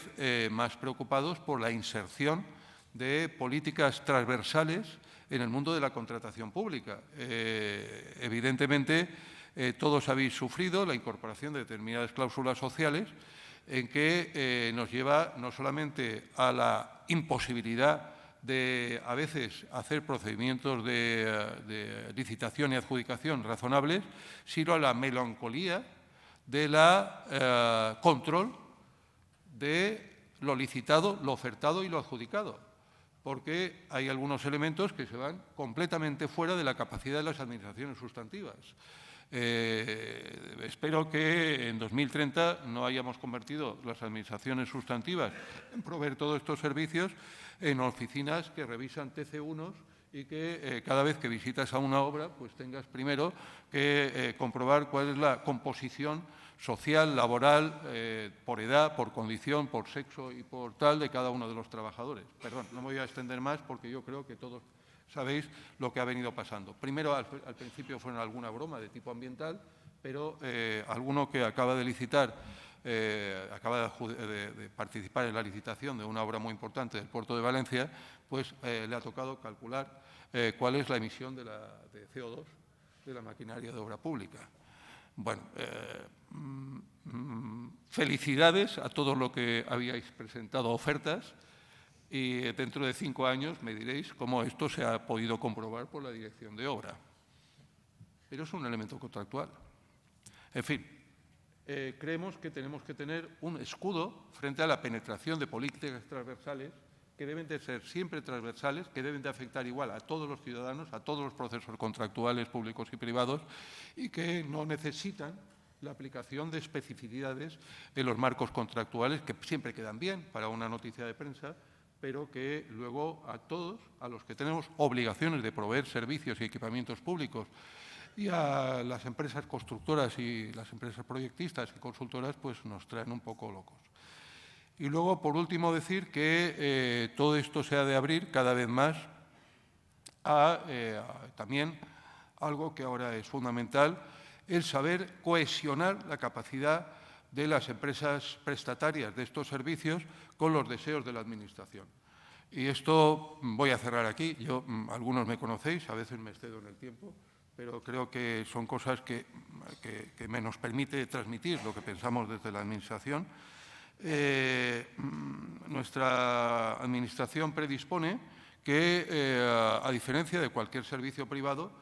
más preocupados por la inserción de políticas transversales en el mundo de la contratación pública. Evidentemente, todos habéis sufrido la incorporación de determinadas cláusulas sociales en que nos lleva no solamente a la imposibilidad de, a veces, hacer procedimientos de licitación y adjudicación razonables, sino a la melancolía de la control de lo licitado, lo ofertado y lo adjudicado, porque hay algunos elementos que se van completamente fuera de la capacidad de las administraciones sustantivas. Espero que en 2030 no hayamos convertido las administraciones sustantivas en proveer todos estos servicios en oficinas que revisan TC1 y que cada vez que visitas a una obra pues tengas primero que comprobar cuál es la composición social, laboral, por edad, por condición, por sexo y por tal de cada uno de los trabajadores. Perdón, no me voy a extender más porque yo creo que todos sabéis lo que ha venido pasando. Primero, al principio fueron alguna broma de tipo ambiental, pero alguno que acaba de licitar, acaba de participar en la licitación de una obra muy importante del puerto de Valencia, pues le ha tocado calcular cuál es la emisión de CO2 de la maquinaria de obra pública. Bueno, felicidades a todos los que habíais presentado ofertas. Y dentro de 5 años me diréis cómo esto se ha podido comprobar por la dirección de obra. Pero es un elemento contractual. En fin, creemos que tenemos que tener un escudo frente a la penetración de políticas transversales que deben de ser siempre transversales, que deben de afectar igual a todos los ciudadanos, a todos los procesos contractuales públicos y privados y que no necesitan la aplicación de especificidades en los marcos contractuales que siempre quedan bien para una noticia de prensa, pero que luego a todos, a los que tenemos obligaciones de proveer servicios y equipamientos públicos y a las empresas constructoras y las empresas proyectistas y consultoras, pues nos traen un poco locos. Y luego, por último, decir que todo esto se ha de abrir cada vez más a también algo que ahora es fundamental, el saber cohesionar la capacidad de las empresas prestatarias de estos servicios con los deseos de la Administración. Y esto voy a cerrar aquí. Algunos me conocéis, a veces me excedo en el tiempo, pero creo que son cosas que nos permite transmitir lo que pensamos desde la Administración. Nuestra Administración predispone que, a diferencia de cualquier servicio privado,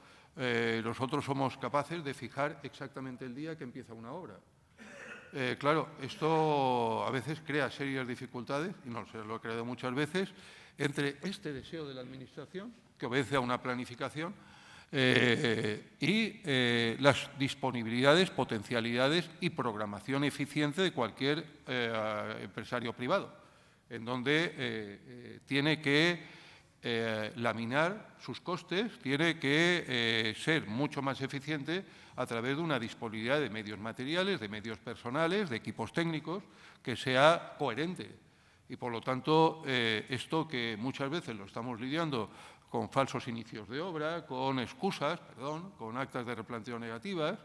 nosotros somos capaces de fijar exactamente el día que empieza una obra. Claro, esto a veces crea serias dificultades, y no se lo he creado muchas veces, entre este deseo de la Administración, que obedece a una planificación, y las disponibilidades, potencialidades y programación eficiente de cualquier empresario privado, en donde tiene que laminar sus costes, tiene que ser mucho más eficiente a través de una disponibilidad de medios materiales, de medios personales, de equipos técnicos, que sea coherente. Y, por lo tanto, esto que muchas veces lo estamos lidiando con falsos inicios de obra, con excusas, con actas de replanteo negativas,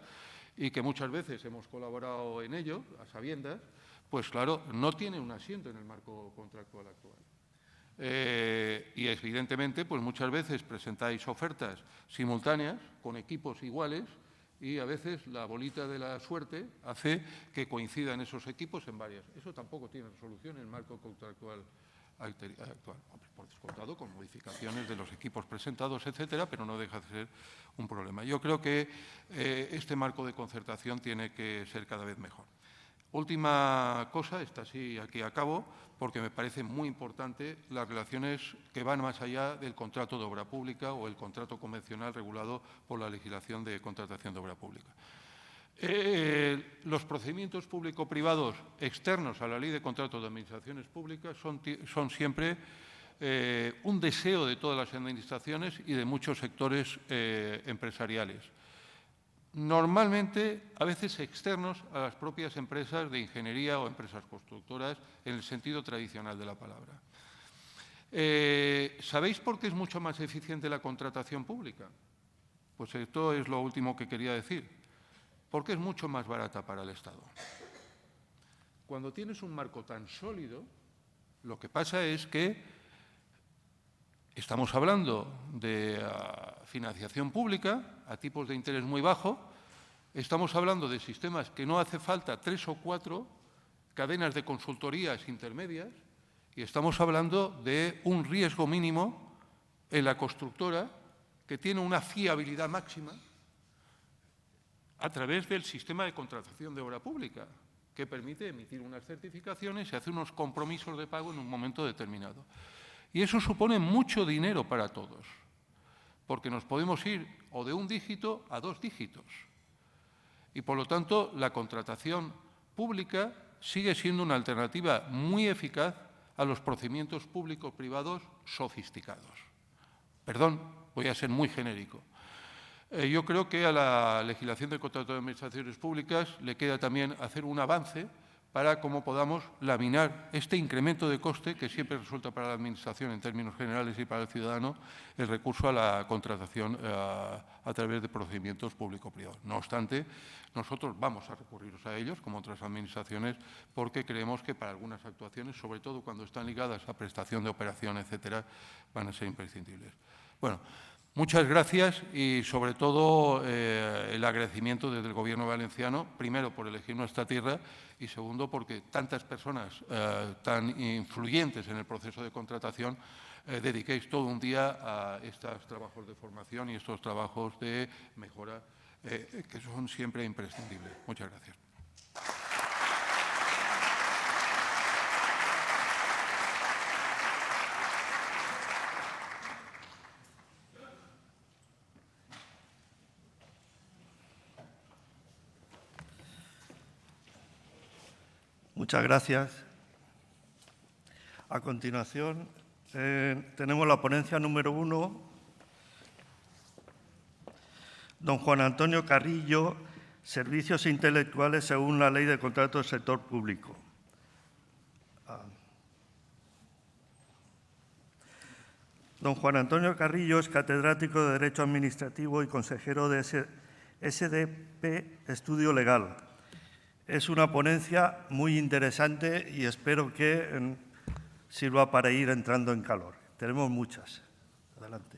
y que muchas veces hemos colaborado en ello, a sabiendas, pues claro, no tiene un asiento en el marco contractual actual. Y evidentemente, pues muchas veces presentáis ofertas simultáneas con equipos iguales y a veces la bolita de la suerte hace que coincidan esos equipos en varias. Eso tampoco tiene solución en el marco contractual actual. Por descontado, con modificaciones de los equipos presentados, etcétera, pero no deja de ser un problema. Yo creo que este marco de concertación tiene que ser cada vez mejor. Última cosa, esta sí aquí acabo, porque me parece muy importante las relaciones que van más allá del contrato de obra pública o el contrato convencional regulado por la legislación de contratación de obra pública. Los procedimientos público-privados externos a la Ley de Contratos de Administraciones Públicas son siempre un deseo de todas las administraciones y de muchos sectores empresariales. Normalmente, a veces externos a las propias empresas de ingeniería o empresas constructoras, en el sentido tradicional de la palabra. ¿Sabéis por qué es mucho más eficiente la contratación pública? Pues esto es lo último que quería decir. Porque es mucho más barata para el Estado. Cuando tienes un marco tan sólido, lo que pasa es que estamos hablando de financiación pública a tipos de interés muy bajo, estamos hablando de sistemas que no hace falta 3 o 4 cadenas de consultorías intermedias y estamos hablando de un riesgo mínimo en la constructora que tiene una fiabilidad máxima a través del sistema de contratación de obra pública, que permite emitir unas certificaciones y hacer unos compromisos de pago en un momento determinado. Y eso supone mucho dinero para todos, porque nos podemos ir o de 1 dígito a 2 dígitos. Y, por lo tanto, la contratación pública sigue siendo una alternativa muy eficaz a los procedimientos público-privados sofisticados. Perdón, voy a ser muy genérico. Yo creo que a la legislación de contratos de administraciones públicas le queda también hacer un avance para cómo podamos laminar este incremento de coste que siempre resulta para la Administración en términos generales y para el ciudadano el recurso a la contratación a través de procedimientos público-privados. No obstante, nosotros vamos a recurrir a ellos, como otras administraciones, porque creemos que para algunas actuaciones, sobre todo cuando están ligadas a prestación de operación, etcétera, van a ser imprescindibles. Bueno, muchas gracias y, sobre todo, el agradecimiento desde el Gobierno valenciano, primero por elegir nuestra tierra y, segundo, porque tantas personas tan influyentes en el proceso de contratación dediquéis todo un día a estos trabajos de formación y estos trabajos de mejora que son siempre imprescindibles. Muchas gracias. Muchas gracias. A continuación, tenemos la ponencia número 1, don Juan Antonio Carrillo, Servicios Intelectuales según la Ley de Contratos del Sector Público. Don Juan Antonio Carrillo es catedrático de Derecho Administrativo y consejero de SDP Estudio Legal. Es una ponencia muy interesante y espero que sirva para ir entrando en calor. Tenemos muchas. Adelante.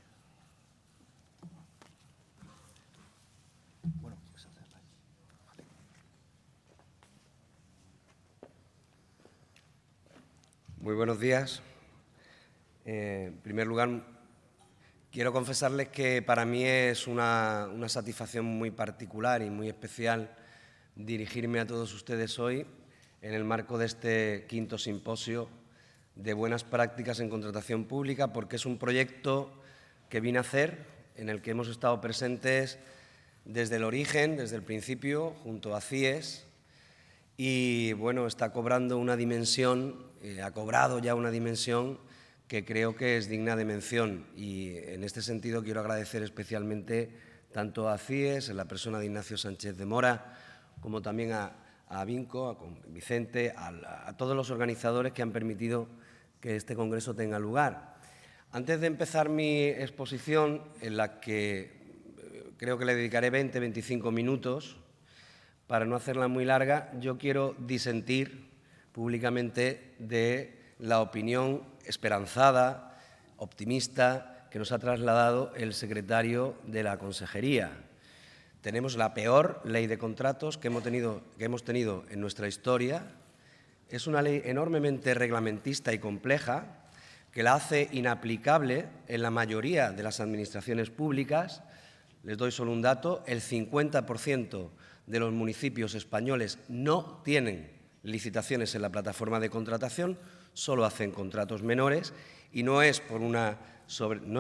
Muy buenos días. En primer lugar, quiero confesarles que para mí es una satisfacción muy particular y muy especial dirigirme a todos ustedes hoy en el marco de este 5º simposio de buenas prácticas en contratación pública, porque es un proyecto que vine a hacer, en el que hemos estado presentes desde el origen, desde el principio, junto a CIES, y bueno, está cobrando una dimensión, ha cobrado ya una dimensión que creo que es digna de mención. Y en este sentido quiero agradecer especialmente tanto a CIES, en la persona de Ignacio Sánchez de Mora, como también a Vinco, a Vicente, a todos los organizadores que han permitido que este congreso tenga lugar. Antes de empezar mi exposición, en la que creo que le dedicaré 20-25 minutos, para no hacerla muy larga, yo quiero disentir públicamente de la opinión esperanzada, optimista, que nos ha trasladado el secretario de la Consejería. Tenemos la peor ley de contratos que hemos tenido en nuestra historia. Es una ley enormemente reglamentista y compleja, que la hace inaplicable en la mayoría de las administraciones públicas. Les doy solo un dato: el 50% de los municipios españoles no tienen licitaciones en la plataforma de contratación, solo hacen contratos menores, y no es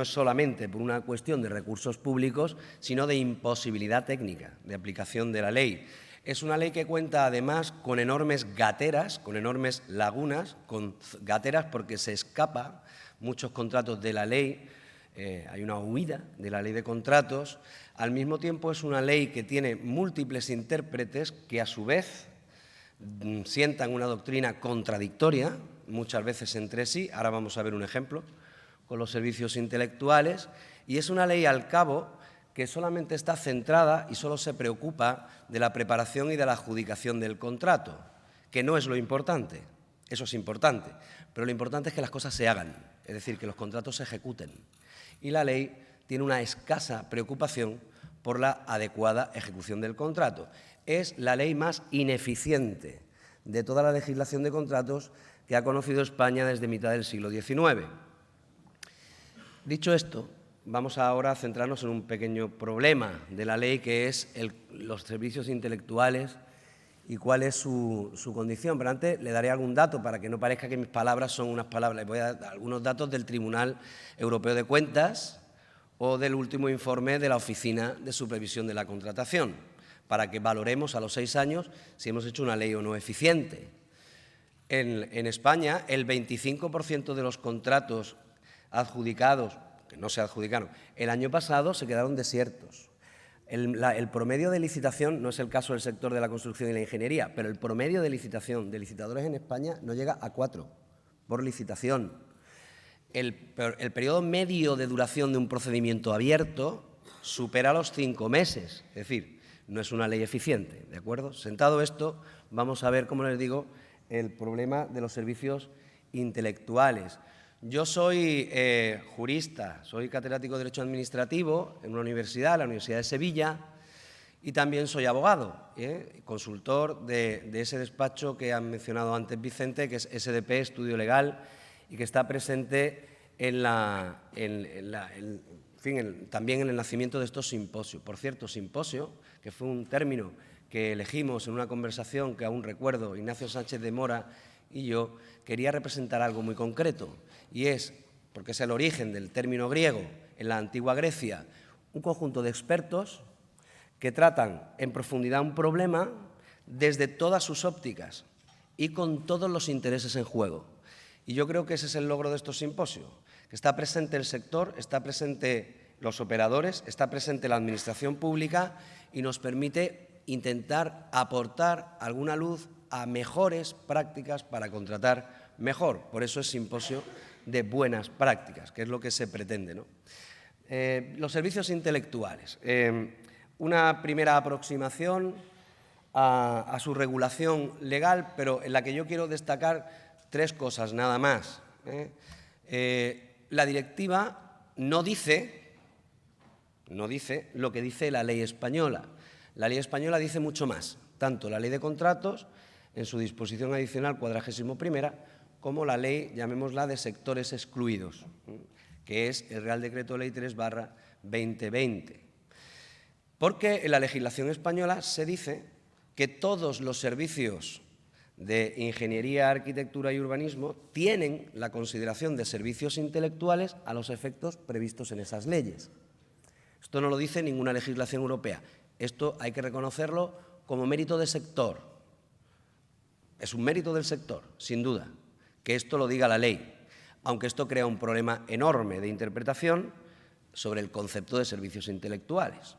solamente por una cuestión de recursos públicos, sino de imposibilidad técnica de aplicación de la ley. Es una ley que cuenta además con enormes gateras, con enormes lagunas, con gateras porque se escapa muchos contratos de la ley. Hay una huida de la ley de contratos. Al mismo tiempo es una ley que tiene múltiples intérpretes que a su vez sientan una doctrina contradictoria, muchas veces entre sí. Ahora vamos a ver un ejemplo con los servicios intelectuales. Y es una ley, al cabo, que solamente está centrada y solo se preocupa de la preparación y de la adjudicación del contrato, que no es lo importante. Eso es importante, pero lo importante es que las cosas se hagan, es decir, que los contratos se ejecuten. Y la ley tiene una escasa preocupación por la adecuada ejecución del contrato. Es la ley más ineficiente de toda la legislación de contratos que ha conocido España desde mitad del siglo XIX. Dicho esto, vamos ahora a centrarnos en un pequeño problema de la ley, que es los servicios intelectuales y cuál es su condición. Pero antes le daré algún dato para que no parezca que mis palabras son unas palabras. Les voy a dar algunos datos del Tribunal Europeo de Cuentas o del último informe de la Oficina de Supervisión de la Contratación, para que valoremos a los 6 años si hemos hecho una ley o no eficiente. En España, el 25% de los contratos adjudicados, que no se adjudicaron, el año pasado se quedaron desiertos. El promedio de licitación, no es el caso del sector de la construcción y la ingeniería, pero el promedio de licitación de licitadores en España no llega a 4 por licitación. El periodo medio de duración de un procedimiento abierto supera los 5 meses, es decir, no es una ley eficiente, ¿de acuerdo? Sentado esto, vamos a ver, como les digo, el problema de los servicios intelectuales. Yo soy jurista, soy catedrático de Derecho Administrativo en una universidad, la Universidad de Sevilla, y también soy abogado, consultor de ese despacho que han mencionado antes Vicente, que es SDP, Estudio Legal, y que está presente también en el nacimiento de estos simposios. Por cierto, simposio, que fue un término que elegimos en una conversación que aún recuerdo, Ignacio Sánchez de Mora y yo, quería representar algo muy concreto, y es, porque es el origen del término griego en la antigua Grecia, un conjunto de expertos que tratan en profundidad un problema desde todas sus ópticas y con todos los intereses en juego. Y yo creo que ese es el logro de estos simposios, que está presente el sector, está presente los operadores, está presente la administración pública y nos permite intentar aportar alguna luz a mejores prácticas para contratar mejor. Por eso es simposio de buenas prácticas, que es lo que se pretende, ¿no? Los servicios intelectuales. Una primera aproximación a su regulación legal, pero en la que yo quiero destacar 3 cosas nada más. La directiva no dice lo que dice la ley española. La ley española dice mucho más, tanto la ley de contratos, en su disposición adicional 41ª, como la ley, llamémosla, de sectores excluidos, que es el Real Decreto Ley 3/2020. Porque en la legislación española se dice que todos los servicios de ingeniería, arquitectura y urbanismo tienen la consideración de servicios intelectuales a los efectos previstos en esas leyes. Esto no lo dice ninguna legislación europea. Esto hay que reconocerlo como mérito de sector. Es un mérito del sector, sin duda, que esto lo diga la ley, aunque esto crea un problema enorme de interpretación sobre el concepto de servicios intelectuales,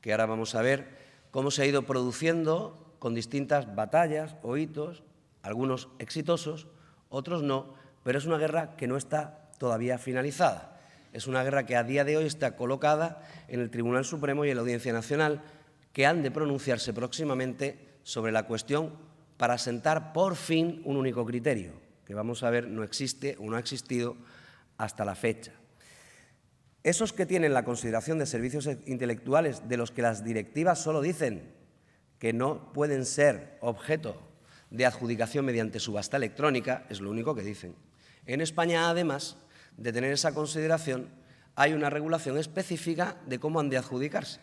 que ahora vamos a ver cómo se ha ido produciendo con distintas batallas o hitos, algunos exitosos, otros no, pero es una guerra que no está todavía finalizada. Es una guerra que a día de hoy está colocada en el Tribunal Supremo y en la Audiencia Nacional, que han de pronunciarse próximamente sobre la cuestión para asentar por fin un único criterio, que vamos a ver no existe o no ha existido hasta la fecha. Esos que tienen la consideración de servicios intelectuales, de los que las directivas solo dicen que no pueden ser objeto de adjudicación mediante subasta electrónica, es lo único que dicen. En España, además de tener esa consideración, hay una regulación específica de cómo han de adjudicarse,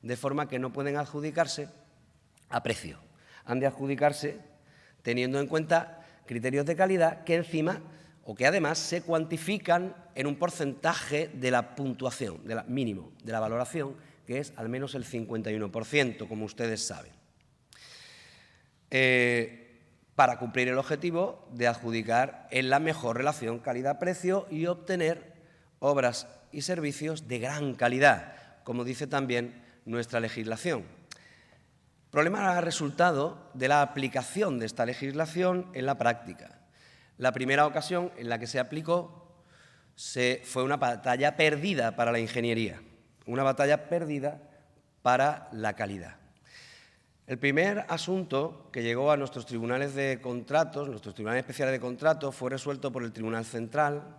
de forma que no pueden adjudicarse a precio. Han de adjudicarse teniendo en cuenta criterios de calidad que encima o que además se cuantifican en un porcentaje de la puntuación, mínimo, de la valoración, que es al menos el 51%, como ustedes saben, para cumplir el objetivo de adjudicar en la mejor relación calidad-precio y obtener obras y servicios de gran calidad, como dice también nuestra legislación. El problema ha resultado de la aplicación de esta legislación en la práctica. La primera ocasión en la que se aplicó fue una batalla perdida para la ingeniería, una batalla perdida para la calidad. El primer asunto que llegó a nuestros tribunales de contratos, nuestros tribunales especiales de contratos, fue resuelto por el Tribunal Central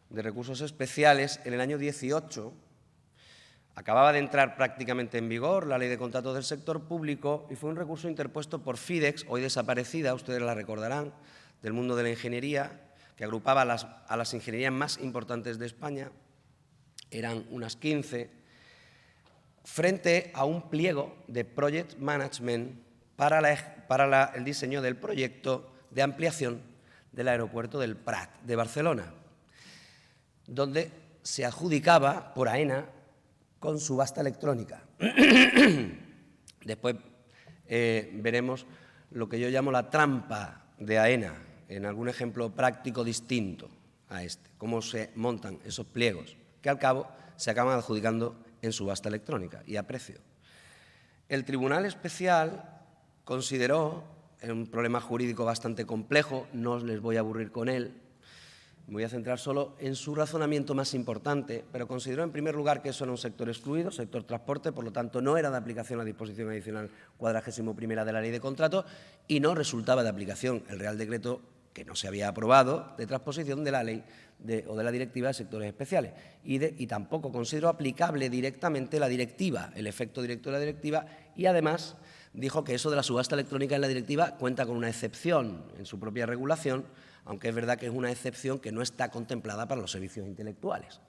de Recursos Especiales en el año 18. Acababa de entrar prácticamente en vigor la Ley de Contratos del Sector Público y fue un recurso interpuesto por FIDEX, hoy desaparecida, ustedes la recordarán, del mundo de la ingeniería, que agrupaba a las ingenierías más importantes de España, eran unas 15, frente a un pliego de Project Management para el diseño del proyecto de ampliación del aeropuerto del Prat de Barcelona, donde se adjudicaba por AENA con subasta electrónica. Después veremos lo que yo llamo la trampa de AENA, en algún ejemplo práctico distinto a este, cómo se montan esos pliegos, que al cabo se acaban adjudicando en subasta electrónica y a precio. El Tribunal Especial consideró, en un problema jurídico bastante complejo, no les voy a aburrir con él, me voy a centrar solo en su razonamiento más importante, pero consideró en primer lugar que eso era un sector excluido, sector transporte, por lo tanto no era de aplicación la disposición adicional 41ª de la Ley de Contratos y no resultaba de aplicación el Real Decreto que no se había aprobado de transposición de la ley o de la directiva de sectores especiales y tampoco consideró aplicable directamente la directiva, el efecto directo de la directiva, y además dijo que eso de la subasta electrónica en la directiva cuenta con una excepción en su propia regulación, aunque es verdad que es una excepción que no está contemplada para los servicios intelectuales.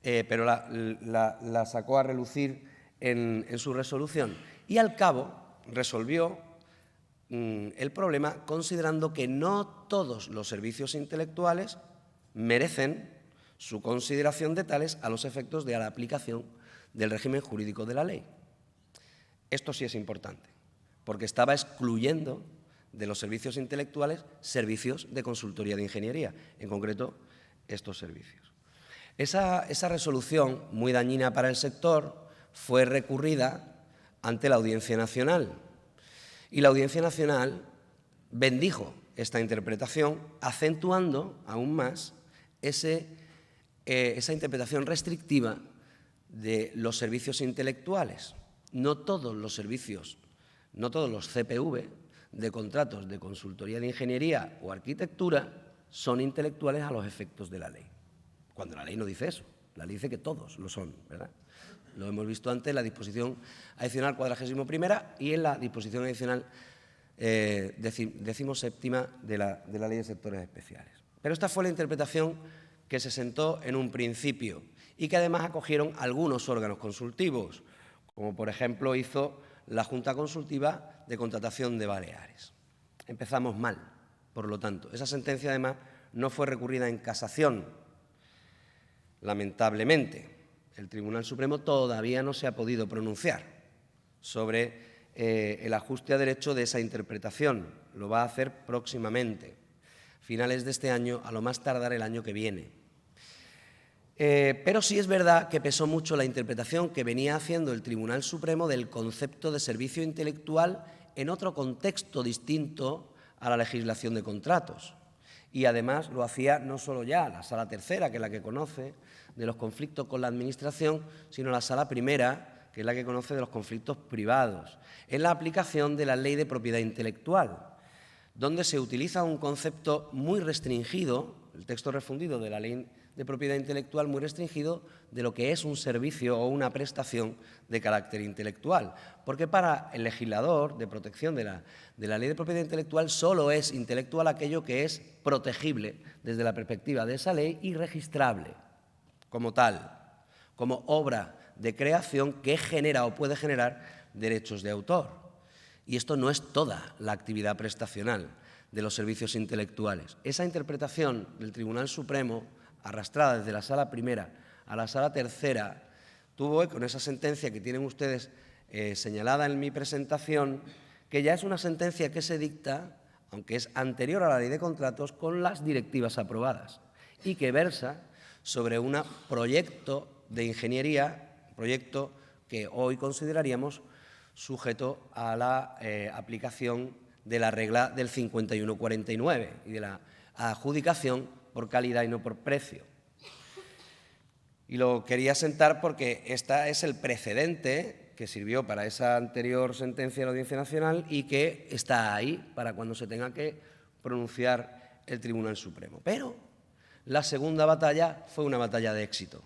Pero la sacó a relucir en su resolución y al cabo resolvió el problema considerando que no todos los servicios intelectuales merecen su consideración de tales a los efectos de la aplicación del régimen jurídico de la ley. Esto sí es importante, porque estaba excluyendo de los servicios intelectuales servicios de consultoría de ingeniería, en concreto estos servicios. Esa resolución, muy dañina para el sector, fue recurrida ante la Audiencia Nacional y la Audiencia Nacional bendijo esta interpretación, acentuando aún más esa interpretación restrictiva de los servicios intelectuales. No todos los servicios, no todos los CPV de contratos de consultoría de ingeniería o arquitectura son intelectuales a los efectos de la ley. Cuando la ley no dice eso, la ley dice que todos lo son, ¿verdad? Lo hemos visto antes en la disposición adicional 41ª y en la disposición adicional 17ª de la Ley de Sectores Especiales. Pero esta fue la interpretación que se sentó en un principio y que además acogieron algunos órganos consultivos, como por ejemplo hizo la Junta Consultiva de Contratación de Baleares. Empezamos mal, por lo tanto. Esa sentencia además no fue recurrida en casación, lamentablemente. El Tribunal Supremo todavía no se ha podido pronunciar sobre el ajuste a derecho de esa interpretación. Lo va a hacer próximamente, finales de este año, a lo más tardar el año que viene. Pero sí es verdad que pesó mucho la interpretación que venía haciendo el Tribunal Supremo del concepto de servicio intelectual en otro contexto distinto a la legislación de contratos. Y además lo hacía no solo ya la Sala Tercera, que es la que conoce de los conflictos con la Administración, sino la Sala Primera, que es la que conoce de los conflictos privados, en la aplicación de la Ley de Propiedad Intelectual, donde se utiliza un concepto muy restringido, el texto refundido de la Ley de Propiedad Intelectual muy restringido de lo que es un servicio o una prestación de carácter intelectual. Porque para el legislador de protección de la Ley de Propiedad Intelectual solo es intelectual aquello que es protegible desde la perspectiva de esa ley y registrable como tal, como obra de creación que genera o puede generar derechos de autor. Y esto no es toda la actividad prestacional de los servicios intelectuales. Esa interpretación del Tribunal Supremo, arrastrada desde la Sala Primera a la Sala Tercera, tuvo eco en esa sentencia que tienen ustedes señalada en mi presentación, que ya es una sentencia que se dicta, aunque es anterior a la Ley de Contratos, con las directivas aprobadas y que versa sobre un proyecto de ingeniería, proyecto que hoy consideraríamos sujeto a la aplicación de la regla del 5149 y de la adjudicación por calidad y no por precio. Y lo quería sentar porque este es el precedente que sirvió para esa anterior sentencia de la Audiencia Nacional y que está ahí para cuando se tenga que pronunciar el Tribunal Supremo. Pero la segunda batalla fue una batalla de éxito.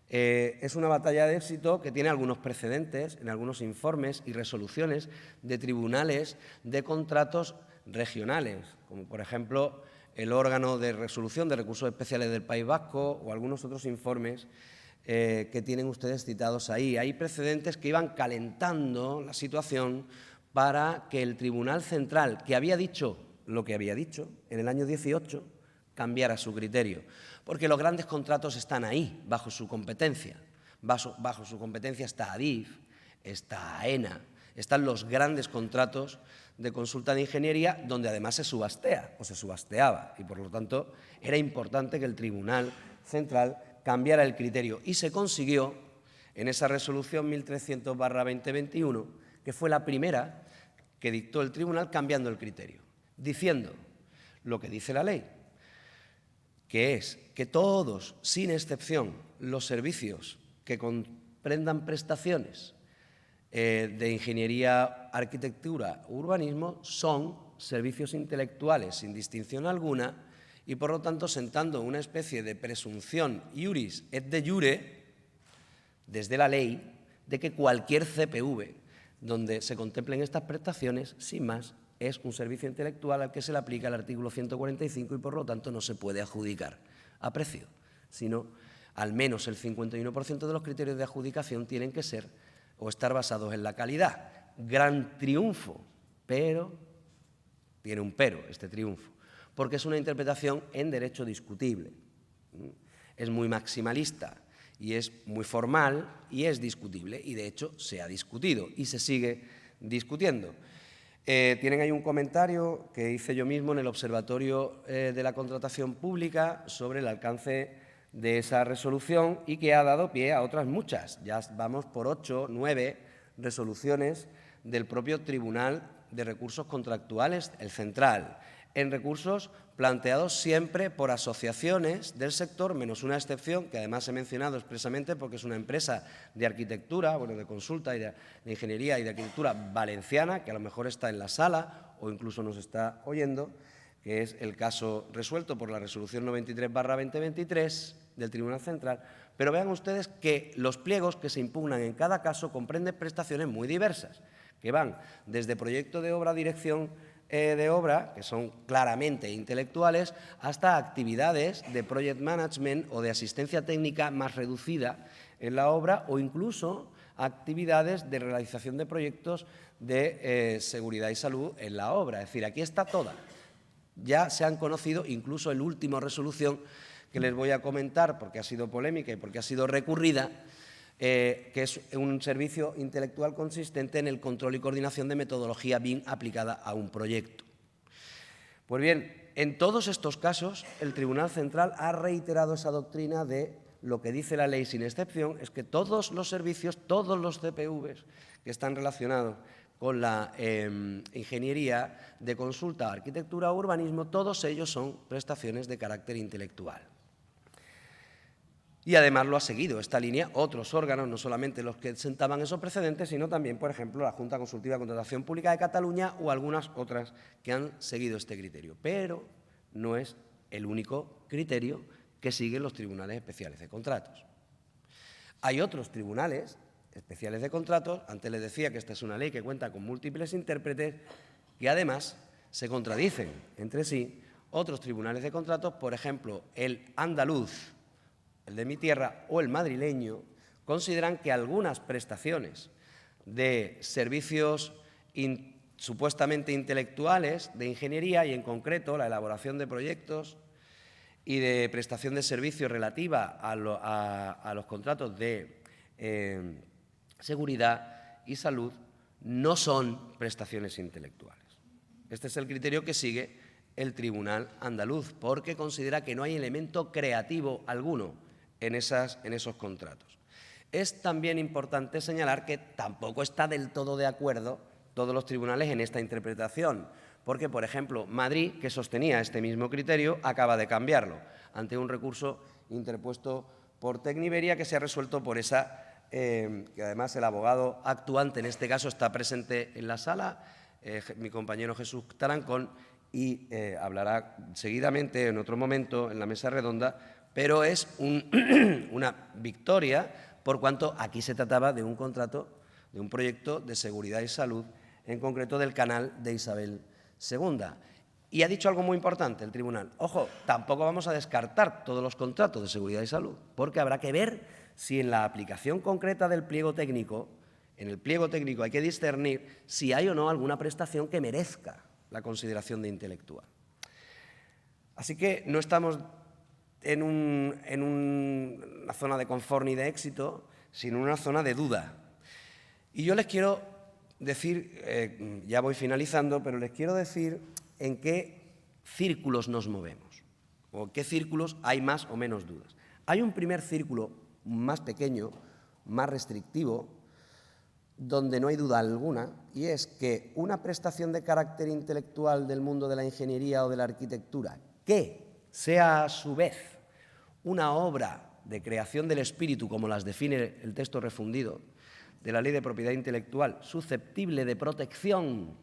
Es una batalla de éxito que tiene algunos precedentes en algunos informes y resoluciones de tribunales de contratos regionales, como por ejemplo el órgano de resolución de recursos especiales del País Vasco o algunos otros informes que tienen ustedes citados ahí. Hay precedentes que iban calentando la situación para que el Tribunal Central, que había dicho lo que había dicho en el año 18, cambiara su criterio, porque los grandes contratos están ahí, bajo su competencia. Bajo su competencia está ADIF, está AENA, están los grandes contratos de consulta de ingeniería, donde además se subastea o se subasteaba, y por lo tanto era importante que el Tribunal Central cambiara el criterio. Y se consiguió en esa resolución 1300/2021, que fue la primera que dictó el Tribunal cambiando el criterio, diciendo lo que dice la ley, que es que todos, sin excepción, los servicios que comprendan prestaciones de ingeniería, arquitectura o urbanismo son servicios intelectuales sin distinción alguna y, por lo tanto, sentando una especie de presunción iuris et de jure desde la ley de que cualquier CPV donde se contemplen estas prestaciones, sin más, es un servicio intelectual al que se le aplica el artículo 145 y, por lo tanto, no se puede adjudicar a precio, sino al menos el 51% de los criterios de adjudicación tienen que ser o estar basados en la calidad. Gran triunfo, pero tiene un pero este triunfo, porque es una interpretación en derecho discutible. Es muy maximalista y es muy formal y es discutible y, de hecho, se ha discutido y se sigue discutiendo. Tienen ahí un comentario que hice yo mismo en el Observatorio de la Contratación Pública sobre el alcance de esa resolución y que ha dado pie a otras muchas. Ya vamos por 8, 9 resoluciones del propio Tribunal de Recursos Contractuales, el Central, en recursos planteados siempre por asociaciones del sector, menos una excepción, que además he mencionado expresamente porque es una empresa de arquitectura, bueno, de consulta y de ingeniería y de arquitectura valenciana, que a lo mejor está en la sala o incluso nos está oyendo, que es el caso resuelto por la Resolución 93/2023 del Tribunal Central, pero vean ustedes que los pliegos que se impugnan en cada caso comprenden prestaciones muy diversas, que van desde proyecto de obra, dirección de obra, que son claramente intelectuales, hasta actividades de project management o de asistencia técnica más reducida en la obra, o incluso actividades de realización de proyectos de seguridad y salud en la obra. Es decir, aquí está toda. Ya se han conocido, incluso el último resolución que les voy a comentar, porque ha sido polémica y porque ha sido recurrida, que es un servicio intelectual consistente en el control y coordinación de metodología BIM aplicada a un proyecto. Pues bien, en todos estos casos, el Tribunal Central ha reiterado esa doctrina de lo que dice la ley sin excepción, es que todos los servicios, todos los CPVs que están relacionados con la ingeniería de consulta, arquitectura o urbanismo, todos ellos son prestaciones de carácter intelectual. Y además lo ha seguido esta línea otros órganos, no solamente los que sentaban esos precedentes, sino también, por ejemplo, la Junta Consultiva de Contratación Pública de Cataluña o algunas otras que han seguido este criterio. Pero no es el único criterio que siguen los tribunales especiales de contratos. Hay otros tribunales especiales de contratos, antes les decía que esta es una ley que cuenta con múltiples intérpretes, que además se contradicen entre sí. Otros tribunales de contratos, por ejemplo, el andaluz, el de mi tierra, o el madrileño, consideran que algunas prestaciones de servicios supuestamente intelectuales de ingeniería, y en concreto la elaboración de proyectos y de prestación de servicios relativa a los contratos de seguridad y salud, no son prestaciones intelectuales. Este es el criterio que sigue el Tribunal andaluz, porque considera que no hay elemento creativo alguno en esos contratos. Es también importante señalar que tampoco está del todo de acuerdo todos los tribunales en esta interpretación, porque, por ejemplo, Madrid, que sostenía este mismo criterio, acaba de cambiarlo ante un recurso interpuesto por Tecniberia, que se ha resuelto por esa, que además el abogado actuante en este caso está presente en la sala, mi compañero Jesús Tarancón, y hablará seguidamente en otro momento en la mesa redonda, pero es una victoria por cuanto aquí se trataba de un contrato, de un proyecto de seguridad y salud, en concreto del canal de Isabel II. Y ha dicho algo muy importante el tribunal. Ojo, tampoco vamos a descartar todos los contratos de seguridad y salud, porque habrá que ver si en la aplicación concreta del pliego técnico, en el pliego técnico hay que discernir si hay o no alguna prestación que merezca la consideración de intelectual. Así que no estamos en una zona de confort ni de éxito, sino en una zona de duda. Y yo les quiero decir, ya voy finalizando, pero les quiero decir en qué círculos nos movemos, o en qué círculos hay más o menos dudas. Hay un primer círculo más pequeño, más restrictivo, donde no hay duda alguna, y es que una prestación de carácter intelectual del mundo de la ingeniería o de la arquitectura, que sea a su vez una obra de creación del espíritu, como las define el texto refundido de la Ley de Propiedad Intelectual, susceptible de protección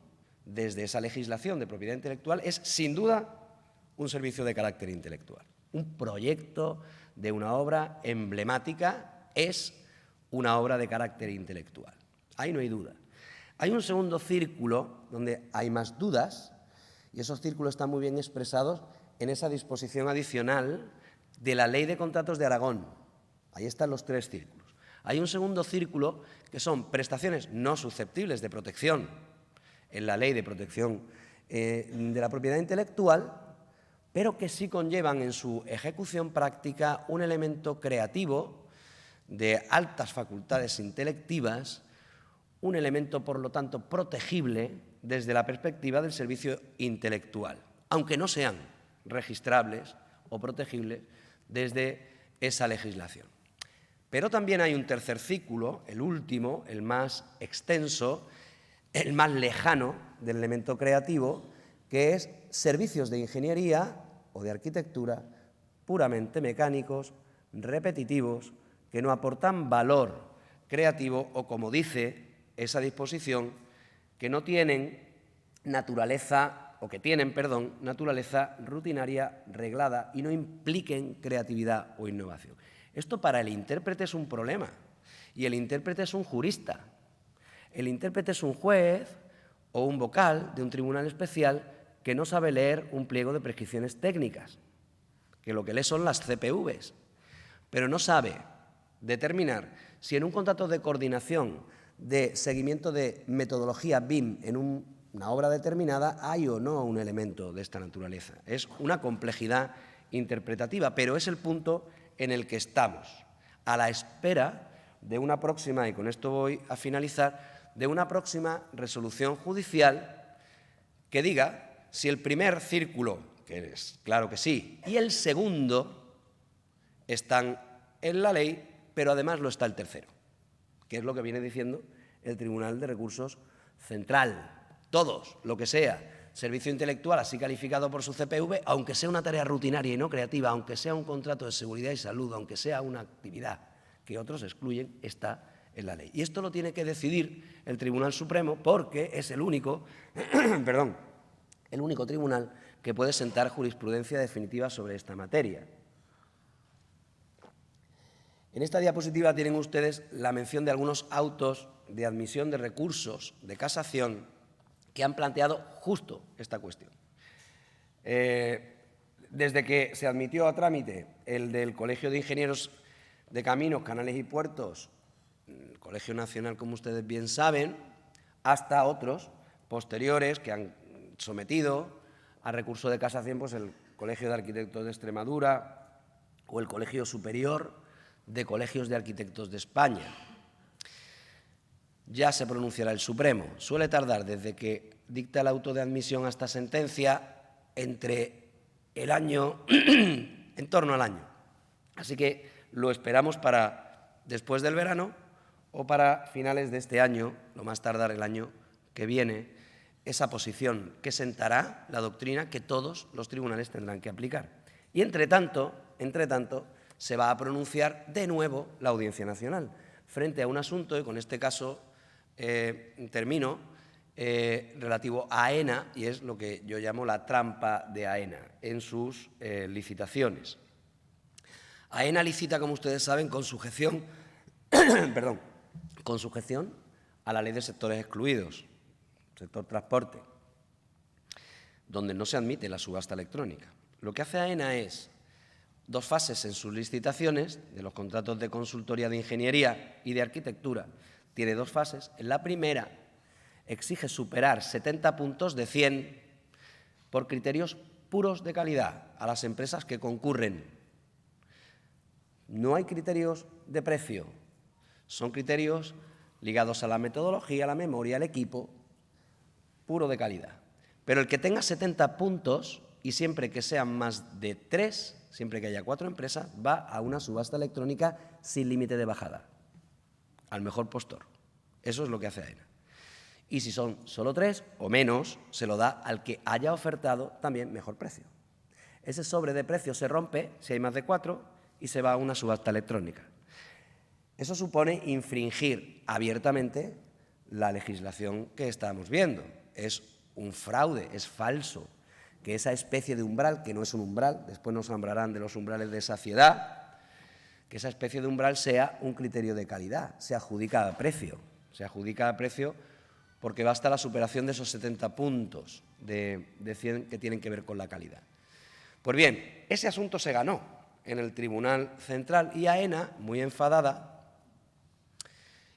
desde esa legislación de propiedad intelectual, es sin duda un servicio de carácter intelectual. Un proyecto de una obra emblemática es una obra de carácter intelectual. Ahí no hay duda. Hay un segundo círculo donde hay más dudas, y esos círculos están muy bien expresados en esa disposición adicional de la Ley de Contratos de Aragón. Ahí están los tres círculos. Hay un segundo círculo que son prestaciones no susceptibles de protección en la Ley de Protección de la Propiedad Intelectual, pero que sí conllevan en su ejecución práctica un elemento creativo de altas facultades intelectivas, un elemento, por lo tanto, protegible desde la perspectiva del servicio intelectual, aunque no sean registrables o protegibles desde esa legislación. Pero también hay un tercer círculo, el último, el más extenso, el más lejano del elemento creativo, que es servicios de ingeniería o de arquitectura puramente mecánicos, repetitivos, que no aportan valor creativo o, como dice esa disposición, que no tienen naturaleza tienen, naturaleza rutinaria, reglada y no impliquen creatividad o innovación. Esto para el intérprete es un problema, y el intérprete es un jurista. El intérprete es un juez o un vocal de un tribunal especial que no sabe leer un pliego de prescripciones técnicas, que lo que lee son las CPVs, pero no sabe determinar si en un contrato de coordinación de seguimiento de metodología BIM en una obra determinada hay o no un elemento de esta naturaleza. Es una complejidad interpretativa, pero es el punto en el que estamos, a la espera de una próxima, y con esto voy a finalizar, de una próxima resolución judicial que diga si el primer círculo, que es claro que sí, y el segundo están en la ley, pero además lo está el tercero, que es lo que viene diciendo el Tribunal de Recursos Central. Todos, lo que sea, servicio intelectual así calificado por su CPV, aunque sea una tarea rutinaria y no creativa, aunque sea un contrato de seguridad y salud, aunque sea una actividad que otros excluyen, está en la ley. Y esto lo tiene que decidir el Tribunal Supremo porque es el único, el único tribunal que puede sentar jurisprudencia definitiva sobre esta materia. En esta diapositiva tienen ustedes la mención de algunos autos de admisión de recursos de casación que han planteado justo esta cuestión. Desde que se admitió a trámite el del Colegio de Ingenieros de Caminos, Canales y Puertos, el Colegio Nacional, como ustedes bien saben, hasta otros posteriores que han sometido a recurso de casación, pues el Colegio de Arquitectos de Extremadura o el Colegio Superior de Colegios de Arquitectos de España. Ya se pronunciará el Supremo. Suele tardar desde que dicta el auto de admisión a esta sentencia entre el año, en torno al año. Así que lo esperamos para después del verano o para finales de este año, lo más tardar el año que viene, esa posición que sentará la doctrina que todos los tribunales tendrán que aplicar. Y entre tanto, se va a pronunciar de nuevo la Audiencia Nacional frente a un asunto, y con este caso termino, relativo a AENA, y es lo que yo llamo la trampa de AENA en sus licitaciones. AENA licita, como ustedes saben, con sujeción, con sujeción a la Ley de Sectores Excluidos, sector transporte, donde no se admite la subasta electrónica. Lo que hace AENA es dos fases en sus licitaciones de los contratos de consultoría de ingeniería y de arquitectura. Tiene dos fases. En la primera exige superar 70 puntos de 100 por criterios puros de calidad a las empresas que concurren. No hay criterios de precio, son criterios ligados a la metodología, a la memoria, al equipo, puro de calidad. Pero el que tenga 70 puntos, y siempre que sean más de 3, siempre que haya 4 empresas, va a una subasta electrónica sin límite de bajada, al mejor postor. Eso es lo que hace AENA. Y si son solo 3 o menos, se lo da al que haya ofertado también mejor precio. Ese sobre de precio se rompe si hay más de 4 y se va a una subasta electrónica. Eso supone infringir abiertamente la legislación que estamos viendo. Es un fraude, es falso que esa especie de umbral, que no es un umbral, después nos hablarán de los umbrales de saciedad, que esa especie de umbral sea un criterio de calidad, se adjudica a precio porque basta la superación de esos 70 puntos de 100 que tienen que ver con la calidad. Pues bien, ese asunto se ganó en el Tribunal Central y AENA, muy enfadada,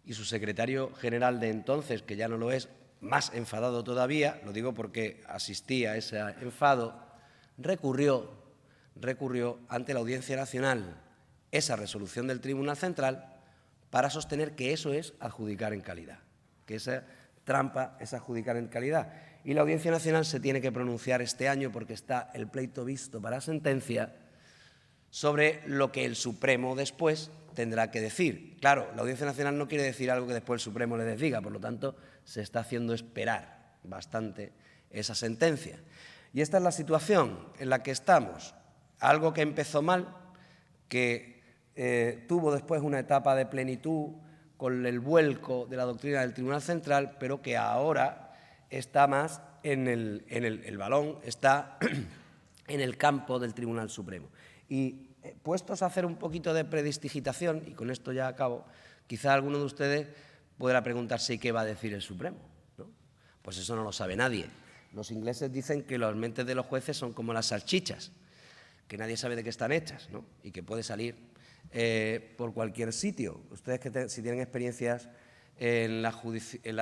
y su secretario general de entonces, que ya no lo es, más enfadado todavía, lo digo porque asistí a ese enfado, recurrió ante la Audiencia Nacional esa resolución del Tribunal Central para sostener que eso es adjudicar en calidad, que esa trampa es adjudicar en calidad. Y la Audiencia Nacional se tiene que pronunciar este año porque está el pleito visto para sentencia sobre lo que el Supremo después tendrá que decir. Claro, la Audiencia Nacional no quiere decir algo que después el Supremo le desdiga, por lo tanto, se está haciendo esperar bastante esa sentencia. Y esta es la situación en la que estamos. Algo que empezó mal, que tuvo después una etapa de plenitud con el vuelco de la doctrina del Tribunal Central, pero que ahora está más el balón está en el campo del Tribunal Supremo. Y puestos a hacer un poquito de predistigitación, y con esto ya acabo, quizá alguno de ustedes podrá preguntarse ¿y qué va a decir el Supremo? ¿No? Pues eso no lo sabe nadie. Los ingleses dicen que las mentes de los jueces son como las salchichas, que nadie sabe de qué están hechas, ¿no? Y que puede salir por cualquier sitio. Ustedes que si tienen experiencias en la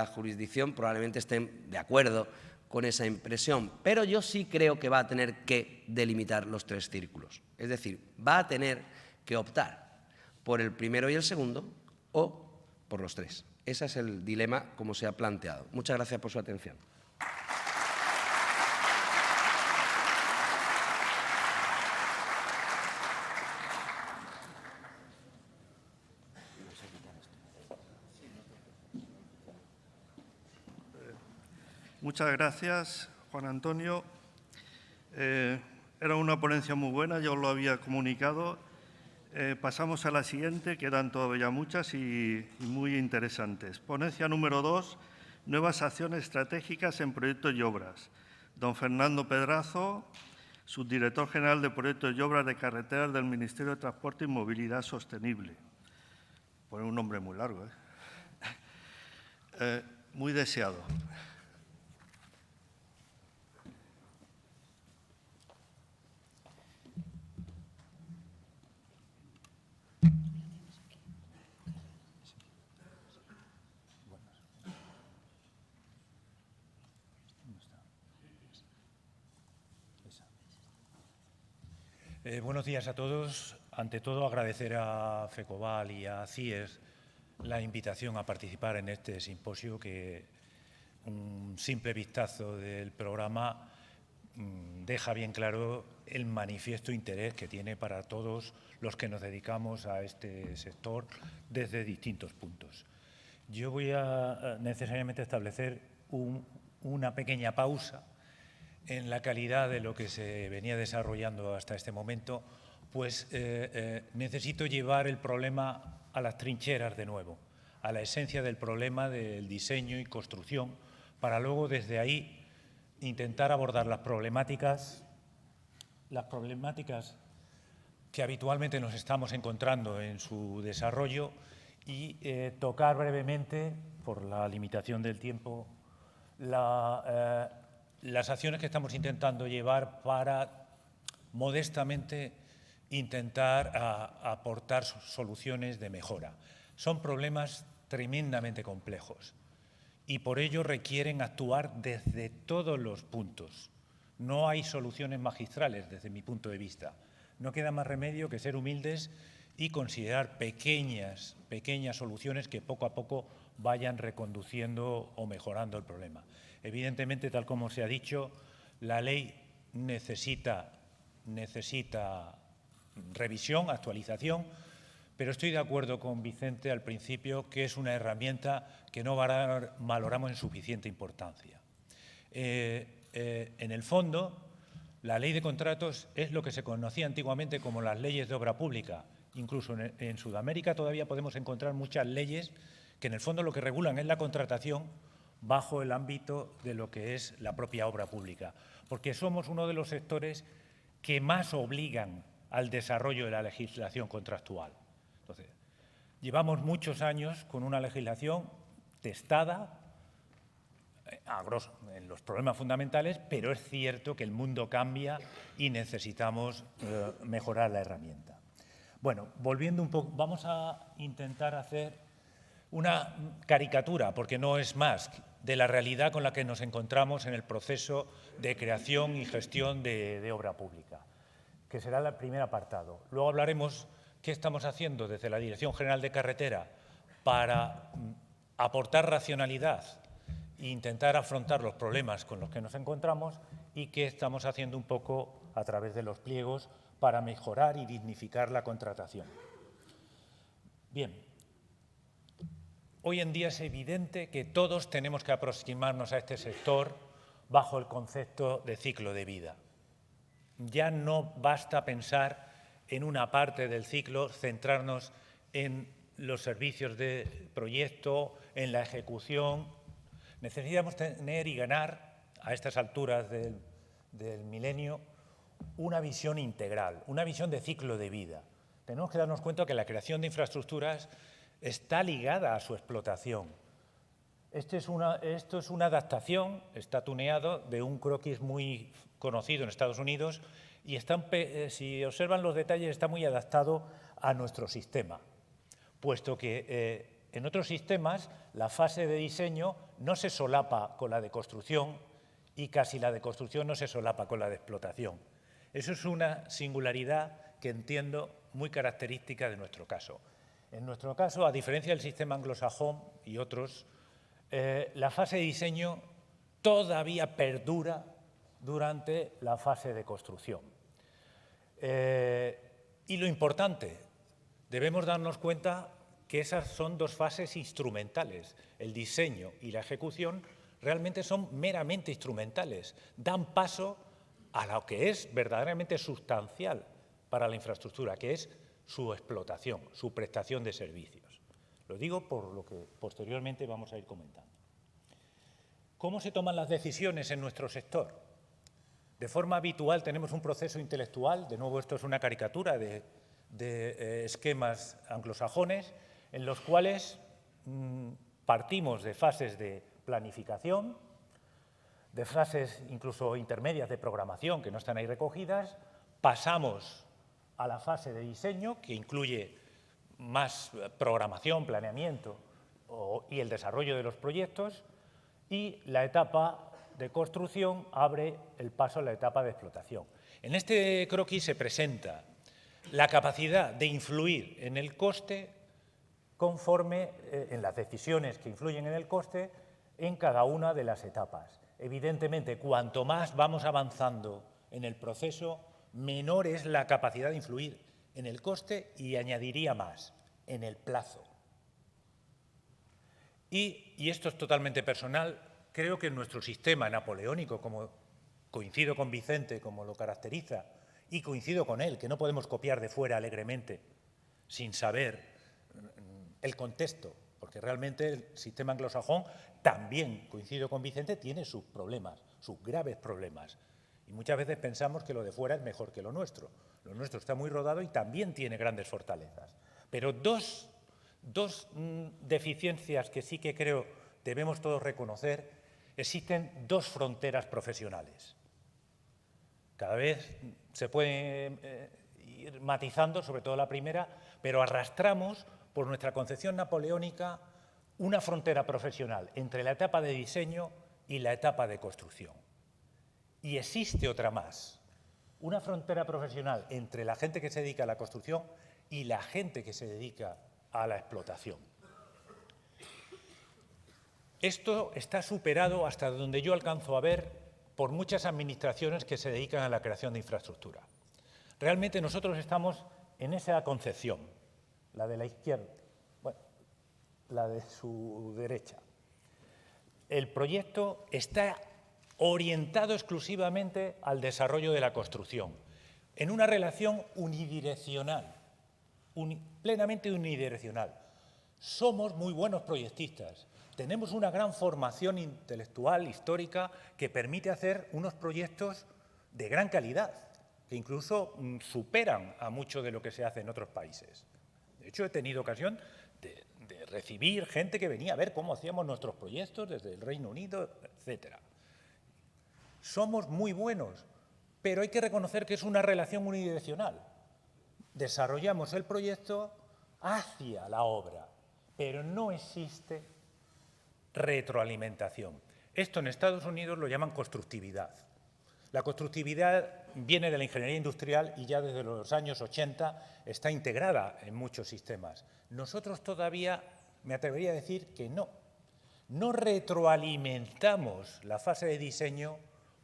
jurisdicción probablemente estén de acuerdo con esa impresión, pero yo sí creo que va a tener que delimitar los 3 círculos. Es decir, va a tener que optar por el primero y el segundo o por los 3. Ese es el dilema como se ha planteado. Muchas gracias por su atención. Muchas gracias, Juan Antonio. Era una ponencia muy buena, ya os lo había comunicado. Pasamos a la siguiente, quedan todavía muchas y muy interesantes. Ponencia número 2, nuevas acciones estratégicas en proyectos y obras. Don Fernando Pedrazo, subdirector general de proyectos y obras de carreteras del Ministerio de Transporte y Movilidad Sostenible. Pone un nombre muy largo, muy deseado. Buenos días a todos. Ante todo, agradecer a FECOBAL y a CIES la invitación a participar en este simposio, que un simple vistazo del programa deja bien claro el manifiesto interés que tiene para todos los que nos dedicamos a este sector desde distintos puntos. Yo voy a necesariamente establecer una pequeña pausa en la calidad de lo que se venía desarrollando hasta este momento, pues necesito llevar el problema a las trincheras de nuevo, a la esencia del problema del diseño y construcción, para luego desde ahí intentar abordar las problemáticas que habitualmente nos estamos encontrando en su desarrollo y tocar brevemente, por la limitación del tiempo, las acciones que estamos intentando llevar para modestamente intentar aportar soluciones de mejora. Son problemas tremendamente complejos y por ello requieren actuar desde todos los puntos. No hay soluciones magistrales desde mi punto de vista. No queda más remedio que ser humildes y considerar pequeñas soluciones que poco a poco vayan reconduciendo o mejorando el problema. Evidentemente, tal como se ha dicho, la ley necesita revisión, actualización, pero estoy de acuerdo con Vicente al principio que es una herramienta que no valoramos en suficiente importancia. En el fondo, la ley de contratos es lo que se conocía antiguamente como las leyes de obra pública. Incluso en Sudamérica todavía podemos encontrar muchas leyes que en el fondo lo que regulan es la contratación bajo el ámbito de lo que es la propia obra pública, porque somos uno de los sectores que más obligan al desarrollo de la legislación contractual. Entonces, llevamos muchos años con una legislación testada en los problemas fundamentales, pero es cierto que el mundo cambia y necesitamos mejorar la herramienta. Bueno, volviendo un poco, vamos a intentar hacer una caricatura, porque no es más, de la realidad con la que nos encontramos en el proceso de creación y gestión de obra pública, que será el primer apartado. Luego hablaremos qué estamos haciendo desde la Dirección General de Carretera para aportar racionalidad e intentar afrontar los problemas con los que nos encontramos y qué estamos haciendo un poco a través de los pliegos para mejorar y dignificar la contratación. Bien. Hoy en día es evidente que todos tenemos que aproximarnos a este sector bajo el concepto de ciclo de vida. Ya no basta pensar en una parte del ciclo, centrarnos en los servicios de proyecto, en la ejecución. Necesitamos tener y ganar a estas alturas del milenio, una visión integral, una visión de ciclo de vida. Tenemos que darnos cuenta que la creación de infraestructuras está ligada a su explotación. Esto es una adaptación, está tuneado de un croquis muy conocido en Estados Unidos y si observan los detalles está muy adaptado a nuestro sistema, puesto que en otros sistemas la fase de diseño no se solapa con la de construcción y casi la de construcción no se solapa con la de explotación. Eso es una singularidad que entiendo muy característica de nuestro caso. En nuestro caso, a diferencia del sistema anglosajón y otros, la fase de diseño todavía perdura durante la fase de construcción. Y lo importante, debemos darnos cuenta que esas son dos fases instrumentales. El diseño y la ejecución realmente son meramente instrumentales, dan paso a lo que es verdaderamente sustancial para la infraestructura, que es su explotación, su prestación de servicios. Lo digo por lo que posteriormente vamos a ir comentando. ¿Cómo se toman las decisiones en nuestro sector? De forma habitual tenemos un proceso intelectual, de nuevo esto es una caricatura de esquemas anglosajones, en los cuales partimos de fases de planificación, de fases incluso intermedias de programación que no están ahí recogidas, pasamos a la fase de diseño, que incluye más programación, planeamiento y el desarrollo de los proyectos, y la etapa de construcción abre el paso a la etapa de explotación. En este croquis se presenta la capacidad de influir en el coste conforme en las decisiones que influyen en el coste en cada una de las etapas. Evidentemente, cuanto más vamos avanzando en el proceso, menor es la capacidad de influir en el coste y añadiría más, en el plazo. Y esto es totalmente personal, creo que nuestro sistema napoleónico, como coincido con Vicente, como lo caracteriza, y coincido con él, que no podemos copiar de fuera alegremente, sin saber el contexto, porque realmente el sistema anglosajón también, coincido con Vicente, tiene sus problemas, sus graves problemas. Y muchas veces pensamos que lo de fuera es mejor que lo nuestro. Lo nuestro está muy rodado y también tiene grandes fortalezas. Pero dos deficiencias que sí que creo debemos todos reconocer: existen dos fronteras profesionales. Cada vez se puede ir matizando, sobre todo la primera, pero arrastramos por nuestra concepción napoleónica una frontera profesional entre la etapa de diseño y la etapa de construcción. Y existe otra más, una frontera profesional entre la gente que se dedica a la construcción y la gente que se dedica a la explotación. Esto está superado, hasta donde yo alcanzo a ver, por muchas administraciones que se dedican a la creación de infraestructura. Realmente nosotros estamos en esa concepción, la de la izquierda, bueno, la de su derecha. El proyecto está orientado exclusivamente al desarrollo de la construcción, en una relación unidireccional, plenamente unidireccional. Somos muy buenos proyectistas, tenemos una gran formación intelectual, histórica, que permite hacer unos proyectos de gran calidad, que incluso superan a mucho de lo que se hace en otros países. De hecho, he tenido ocasión de recibir gente que venía a ver cómo hacíamos nuestros proyectos desde el Reino Unido, etcétera. Somos muy buenos, pero hay que reconocer que es una relación unidireccional. Desarrollamos el proyecto hacia la obra, pero no existe retroalimentación. Esto en Estados Unidos lo llaman constructividad. La constructividad viene de la ingeniería industrial y ya desde los años 80 está integrada en muchos sistemas. Nosotros todavía, me atrevería a decir que no. No retroalimentamos la fase de diseño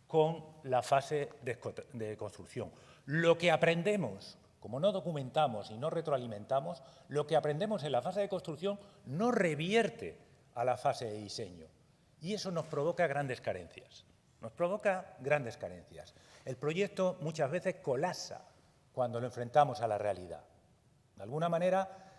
con la fase de construcción. Lo que aprendemos, como no documentamos y no retroalimentamos, lo que aprendemos en la fase de construcción no revierte a la fase de diseño. Y eso nos provoca grandes carencias. Nos provoca grandes carencias. El proyecto muchas veces colapsa cuando lo enfrentamos a la realidad. De alguna manera,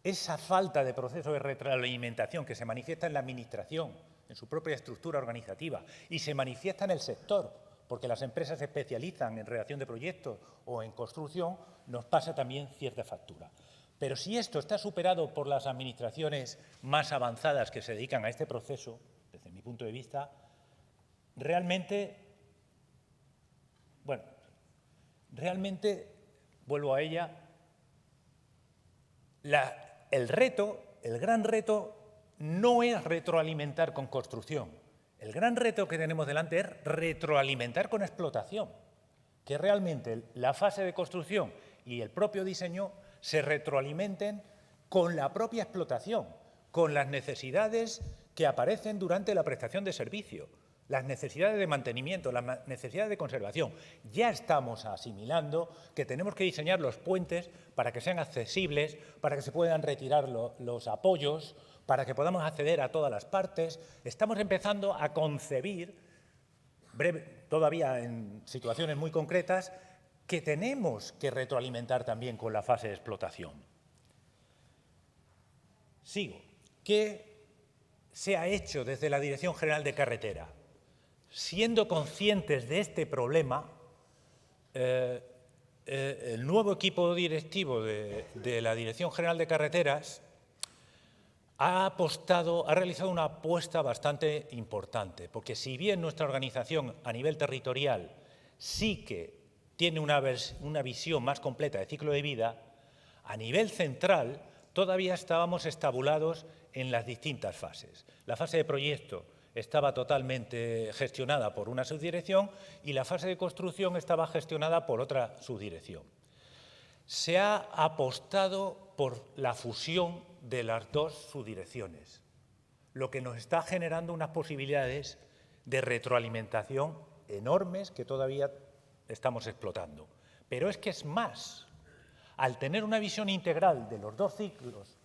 esa falta de proceso de retroalimentación que se manifiesta en la administración en su propia estructura organizativa y se manifiesta en el sector, porque las empresas se especializan en redacción de proyectos o en construcción, nos pasa también cierta factura. Pero si esto está superado por las administraciones más avanzadas que se dedican a este proceso, desde mi punto de vista, realmente, vuelvo a ella, el gran reto no es retroalimentar con construcción. El gran reto que tenemos delante es retroalimentar con explotación, que realmente la fase de construcción y el propio diseño se retroalimenten con la propia explotación, con las necesidades que aparecen durante la prestación de servicio, las necesidades de mantenimiento, las necesidades de conservación. Ya estamos asimilando que tenemos que diseñar los puentes para que sean accesibles, para que se puedan retirar los apoyos, para que podamos acceder a todas las partes. Estamos empezando a concebir, todavía en situaciones muy concretas, que tenemos que retroalimentar también con la fase de explotación. Sigo. ¿Qué se ha hecho desde la Dirección General de Carretera? Siendo conscientes de este problema, el nuevo equipo directivo de la Dirección General de Carreteras ha realizado una apuesta bastante importante, porque si bien nuestra organización a nivel territorial sí que tiene una visión más completa de ciclo de vida, a nivel central todavía estábamos estabulados en las distintas fases. La fase de proyecto estaba totalmente gestionada por una subdirección y la fase de construcción estaba gestionada por otra subdirección. Se ha apostado por la fusión de las dos subdirecciones, lo que nos está generando unas posibilidades de retroalimentación enormes que todavía estamos explotando. Pero es que es más, al tener una visión integral de los dos ciclos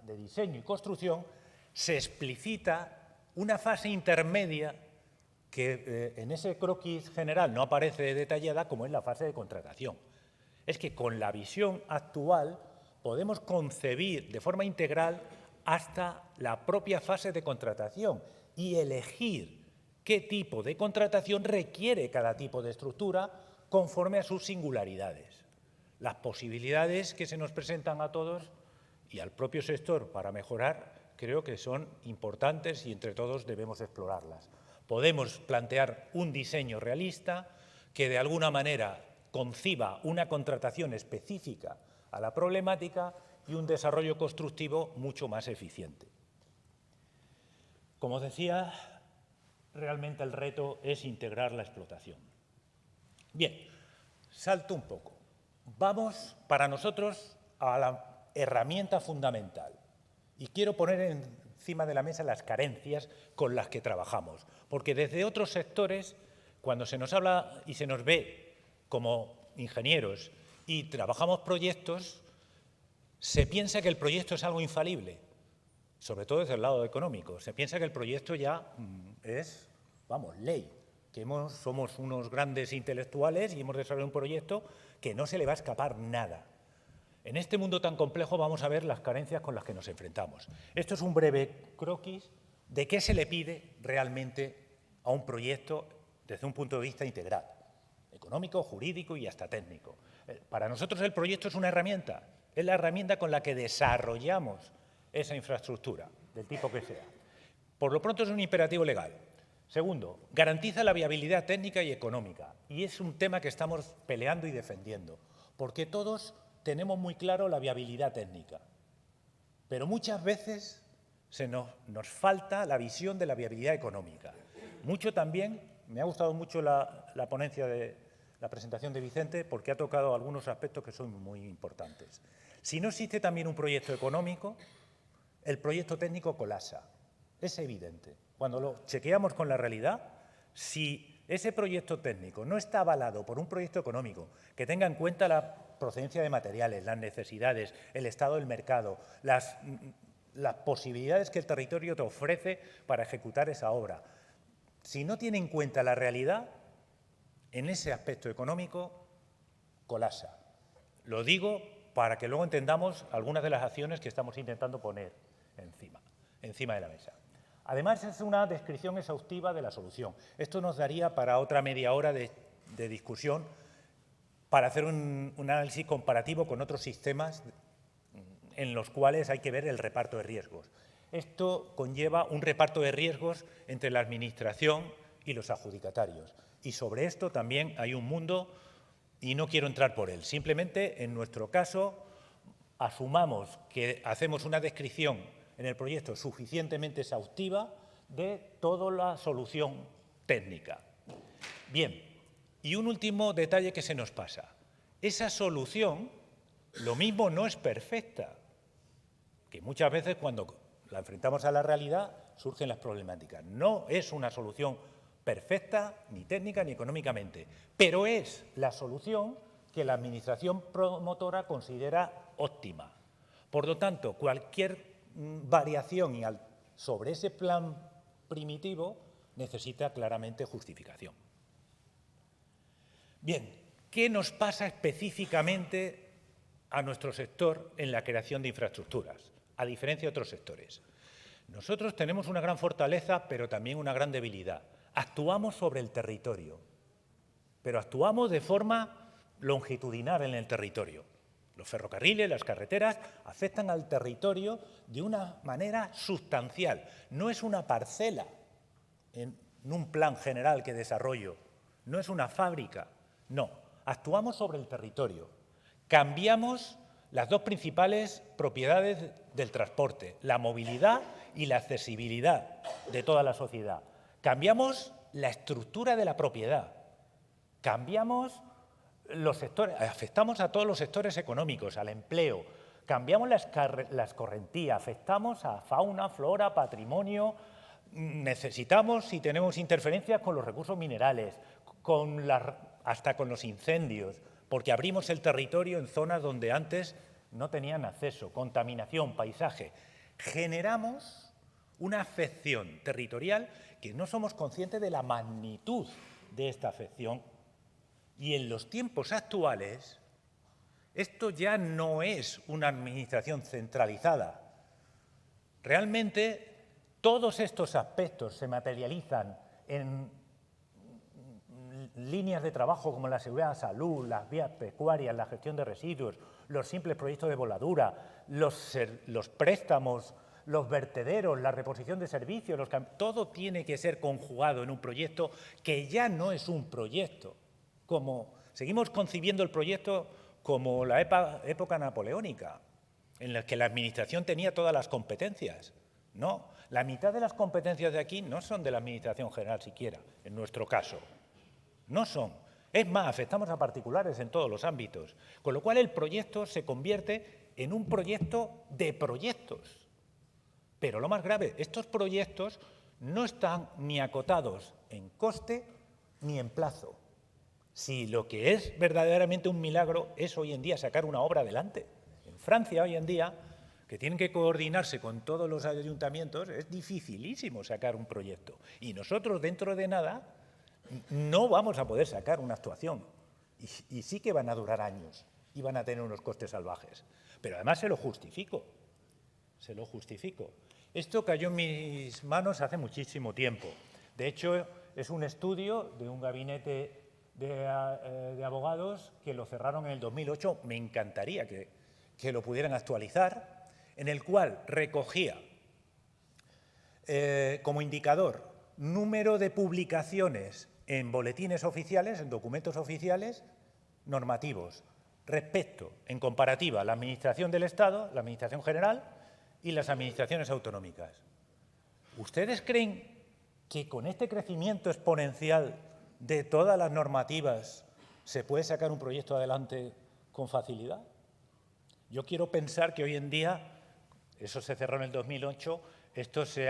de diseño y construcción, se explicita una fase intermedia que en ese croquis general no aparece detallada, como es la fase de contratación. Es que con la visión actual podemos concebir de forma integral hasta la propia fase de contratación y elegir qué tipo de contratación requiere cada tipo de estructura conforme a sus singularidades. Las posibilidades que se nos presentan a todos y al propio sector para mejorar creo que son importantes y entre todos debemos explorarlas. Podemos plantear un diseño realista que de alguna manera conciba una contratación específica a la problemática y un desarrollo constructivo mucho más eficiente. Como decía, realmente el reto es integrar la explotación. Bien, salto un poco. Vamos, para nosotros, a la herramienta fundamental. Y quiero poner encima de la mesa las carencias con las que trabajamos. Porque desde otros sectores, cuando se nos habla y se nos ve como ingenieros y trabajamos proyectos, se piensa que el proyecto es algo infalible, sobre todo desde el lado económico. Se piensa que el proyecto ya es, ley, que somos unos grandes intelectuales y hemos desarrollado un proyecto que no se le va a escapar nada. En este mundo tan complejo vamos a ver las carencias con las que nos enfrentamos. Esto es un breve croquis de qué se le pide realmente a un proyecto desde un punto de vista integral, económico, jurídico y hasta técnico. Para nosotros el proyecto es una herramienta, es la herramienta con la que desarrollamos esa infraestructura, del tipo que sea. Por lo pronto es un imperativo legal. Segundo, garantiza la viabilidad técnica y económica. Y es un tema que estamos peleando y defendiendo, porque todos tenemos muy claro la viabilidad técnica. Pero muchas veces nos falta la visión de la viabilidad económica. Mucho también, me ha gustado mucho la ponencia de la presentación de Vicente, porque ha tocado algunos aspectos que son muy importantes. Si no existe también un proyecto económico, el proyecto técnico colapsa. Es evidente. Cuando lo chequeamos con la realidad, si ese proyecto técnico no está avalado por un proyecto económico que tenga en cuenta la procedencia de materiales, las necesidades, el estado del mercado, las posibilidades que el territorio te ofrece para ejecutar esa obra, si no tiene en cuenta la realidad, en ese aspecto económico, colapsa. Lo digo para que luego entendamos algunas de las acciones que estamos intentando poner encima de la mesa. Además, es una descripción exhaustiva de la solución. Esto nos daría para otra media hora de discusión para hacer un análisis comparativo con otros sistemas en los cuales hay que ver el reparto de riesgos. Esto conlleva un reparto de riesgos entre la Administración y los adjudicatarios. Y sobre esto también hay un mundo y no quiero entrar por él. Simplemente, en nuestro caso, asumamos que hacemos una descripción en el proyecto suficientemente exhaustiva de toda la solución técnica. Bien, y un último detalle que se nos pasa. Esa solución, lo mismo, no es perfecta, que muchas veces cuando la enfrentamos a la realidad surgen las problemáticas. No es una solución perfecta, ni técnica ni económicamente, pero es la solución que la Administración promotora considera óptima. Por lo tanto, cualquier variación sobre ese plan primitivo necesita claramente justificación. Bien, ¿qué nos pasa específicamente a nuestro sector en la creación de infraestructuras, a diferencia de otros sectores? Nosotros tenemos una gran fortaleza, pero también una gran debilidad. Actuamos sobre el territorio, pero actuamos de forma longitudinal en el territorio. Los ferrocarriles, las carreteras, afectan al territorio de una manera sustancial. No es una parcela en un plan general que desarrollo, no es una fábrica, no. Actuamos sobre el territorio. Cambiamos las dos principales propiedades del transporte, la movilidad y la accesibilidad de toda la sociedad. Cambiamos la estructura de la propiedad, cambiamos los sectores, afectamos a todos los sectores económicos, al empleo, cambiamos la escorrentía, afectamos a fauna, flora, patrimonio, necesitamos, si tenemos interferencias con los recursos minerales, hasta con los incendios, porque abrimos el territorio en zonas donde antes no tenían acceso, contaminación, paisaje. Generamos una afección territorial que no somos conscientes de la magnitud de esta afección. Y en los tiempos actuales, esto ya no es una administración centralizada. Realmente, todos estos aspectos se materializan en líneas de trabajo como la seguridad de la salud, las vías pecuarias, la gestión de residuos, los simples proyectos de voladura, los préstamos, los vertederos, la reposición de servicios, todo tiene que ser conjugado en un proyecto que ya no es un proyecto. Seguimos concibiendo el proyecto como la época napoleónica, en la que la Administración tenía todas las competencias. No, la mitad de las competencias de aquí no son de la Administración General siquiera, en nuestro caso. No son. Es más, afectamos a particulares en todos los ámbitos, con lo cual el proyecto se convierte en un proyecto de proyectos. Pero lo más grave, estos proyectos no están ni acotados en coste ni en plazo. Si lo que es verdaderamente un milagro es hoy en día sacar una obra adelante. En Francia hoy en día, que tienen que coordinarse con todos los ayuntamientos, es dificilísimo sacar un proyecto. Y nosotros dentro de nada no vamos a poder sacar una actuación. Y sí que van a durar años y van a tener unos costes salvajes. Pero además se lo justifico. Se lo justifico. Esto cayó en mis manos hace muchísimo tiempo. De hecho, es un estudio de un gabinete de abogados que lo cerraron en el 2008. Me encantaría que lo pudieran actualizar, en el cual recogía como indicador número de publicaciones en boletines oficiales, en documentos oficiales normativos, respecto, en comparativa, la Administración del Estado, la Administración General y las administraciones autonómicas. ¿Ustedes creen que con este crecimiento exponencial de todas las normativas se puede sacar un proyecto adelante con facilidad? Yo quiero pensar que hoy en día, eso se cerró en el 2008, esto se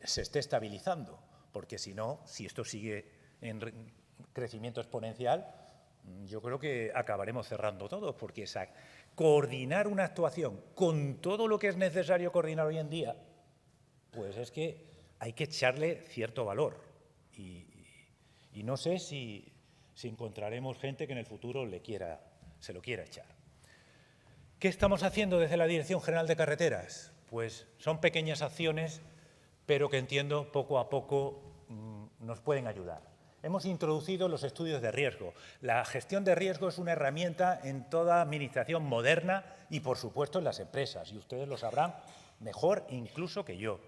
esté estabilizando, porque si no, si esto sigue en crecimiento exponencial, yo creo que acabaremos cerrando todo, porque coordinar una actuación con todo lo que es necesario coordinar hoy en día, pues es que hay que echarle cierto valor. Y no sé si encontraremos gente que en el futuro se lo quiera echar. ¿Qué estamos haciendo desde la Dirección General de Carreteras? pues son pequeñas acciones, pero que entiendo poco a poco nos pueden ayudar. Hemos introducido los estudios de riesgo. La gestión de riesgo es una herramienta en toda administración moderna y, por supuesto, en las empresas. Y ustedes lo sabrán mejor incluso que yo.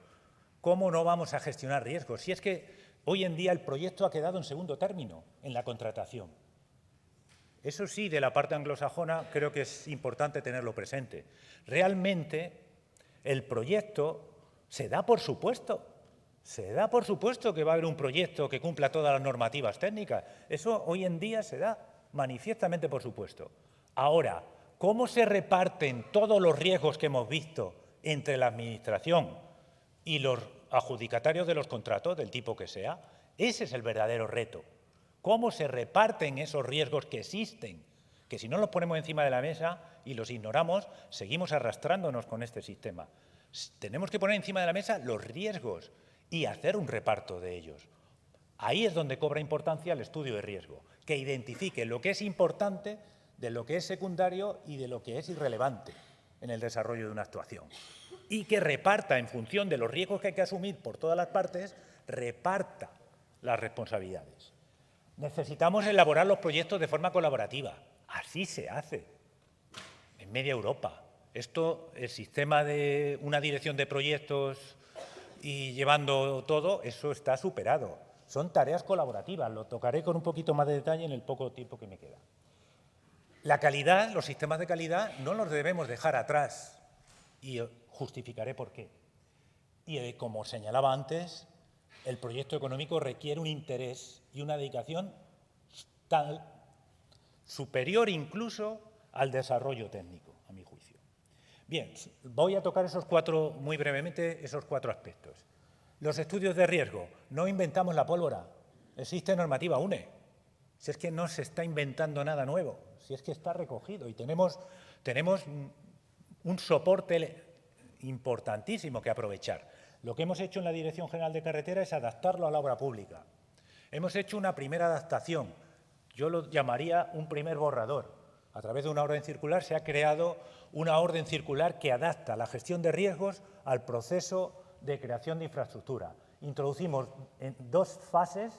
¿Cómo no vamos a gestionar riesgos? Si es que hoy en día el proyecto ha quedado en segundo término en la contratación. Eso sí, de la parte anglosajona creo que es importante tenerlo presente. Realmente el proyecto se da por supuesto. Se da por supuesto que va a haber un proyecto que cumpla todas las normativas técnicas. Eso hoy en día se da manifiestamente por supuesto. Ahora, ¿cómo se reparten todos los riesgos que hemos visto entre la Administración y los adjudicatarios de los contratos, del tipo que sea? Ese es el verdadero reto. ¿Cómo se reparten esos riesgos que existen? Que si no los ponemos encima de la mesa y los ignoramos, seguimos arrastrándonos con este sistema. Tenemos que poner encima de la mesa los riesgos y hacer un reparto de ellos. Ahí es donde cobra importancia el estudio de riesgo, que identifique lo que es importante de lo que es secundario y de lo que es irrelevante en el desarrollo de una actuación. Y que reparta, en función de los riesgos que hay que asumir por todas las partes, reparta las responsabilidades. Necesitamos elaborar los proyectos de forma colaborativa. Así se hace en media Europa. Esto, el sistema de una dirección de proyectos y llevando todo, eso está superado. Son tareas colaborativas. Lo tocaré con un poquito más de detalle en el poco tiempo que me queda. La calidad, los sistemas de calidad, no los debemos dejar atrás. Y justificaré por qué. Y como señalaba antes, el proyecto económico requiere un interés y una dedicación tal, superior incluso al desarrollo técnico, a mi juicio. Bien, voy a tocar muy brevemente esos cuatro aspectos. Los estudios de riesgo. No inventamos la pólvora. Existe normativa UNE. Si es que no se está inventando nada nuevo, si es que está recogido y tenemos un soporte importantísimo que aprovechar. Lo que hemos hecho en la Dirección General de Carretera es adaptarlo a la obra pública. Hemos hecho una primera adaptación, yo lo llamaría un primer borrador. A través de una orden circular se ha creado una orden circular que adapta la gestión de riesgos al proceso de creación de infraestructura. Introducimos en 2 fases,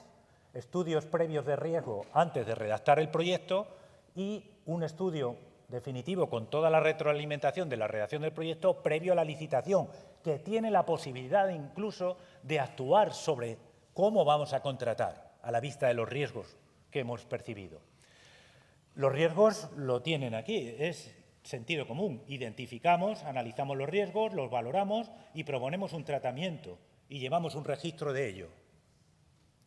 estudios previos de riesgo antes de redactar el proyecto y un estudio definitivo con toda la retroalimentación de la redacción del proyecto previo a la licitación, que tiene la posibilidad incluso de actuar sobre cómo vamos a contratar a la vista de los riesgos que hemos percibido. Los riesgos lo tienen aquí, es sentido común. Identificamos, analizamos los riesgos, los valoramos y proponemos un tratamiento y llevamos un registro de ello.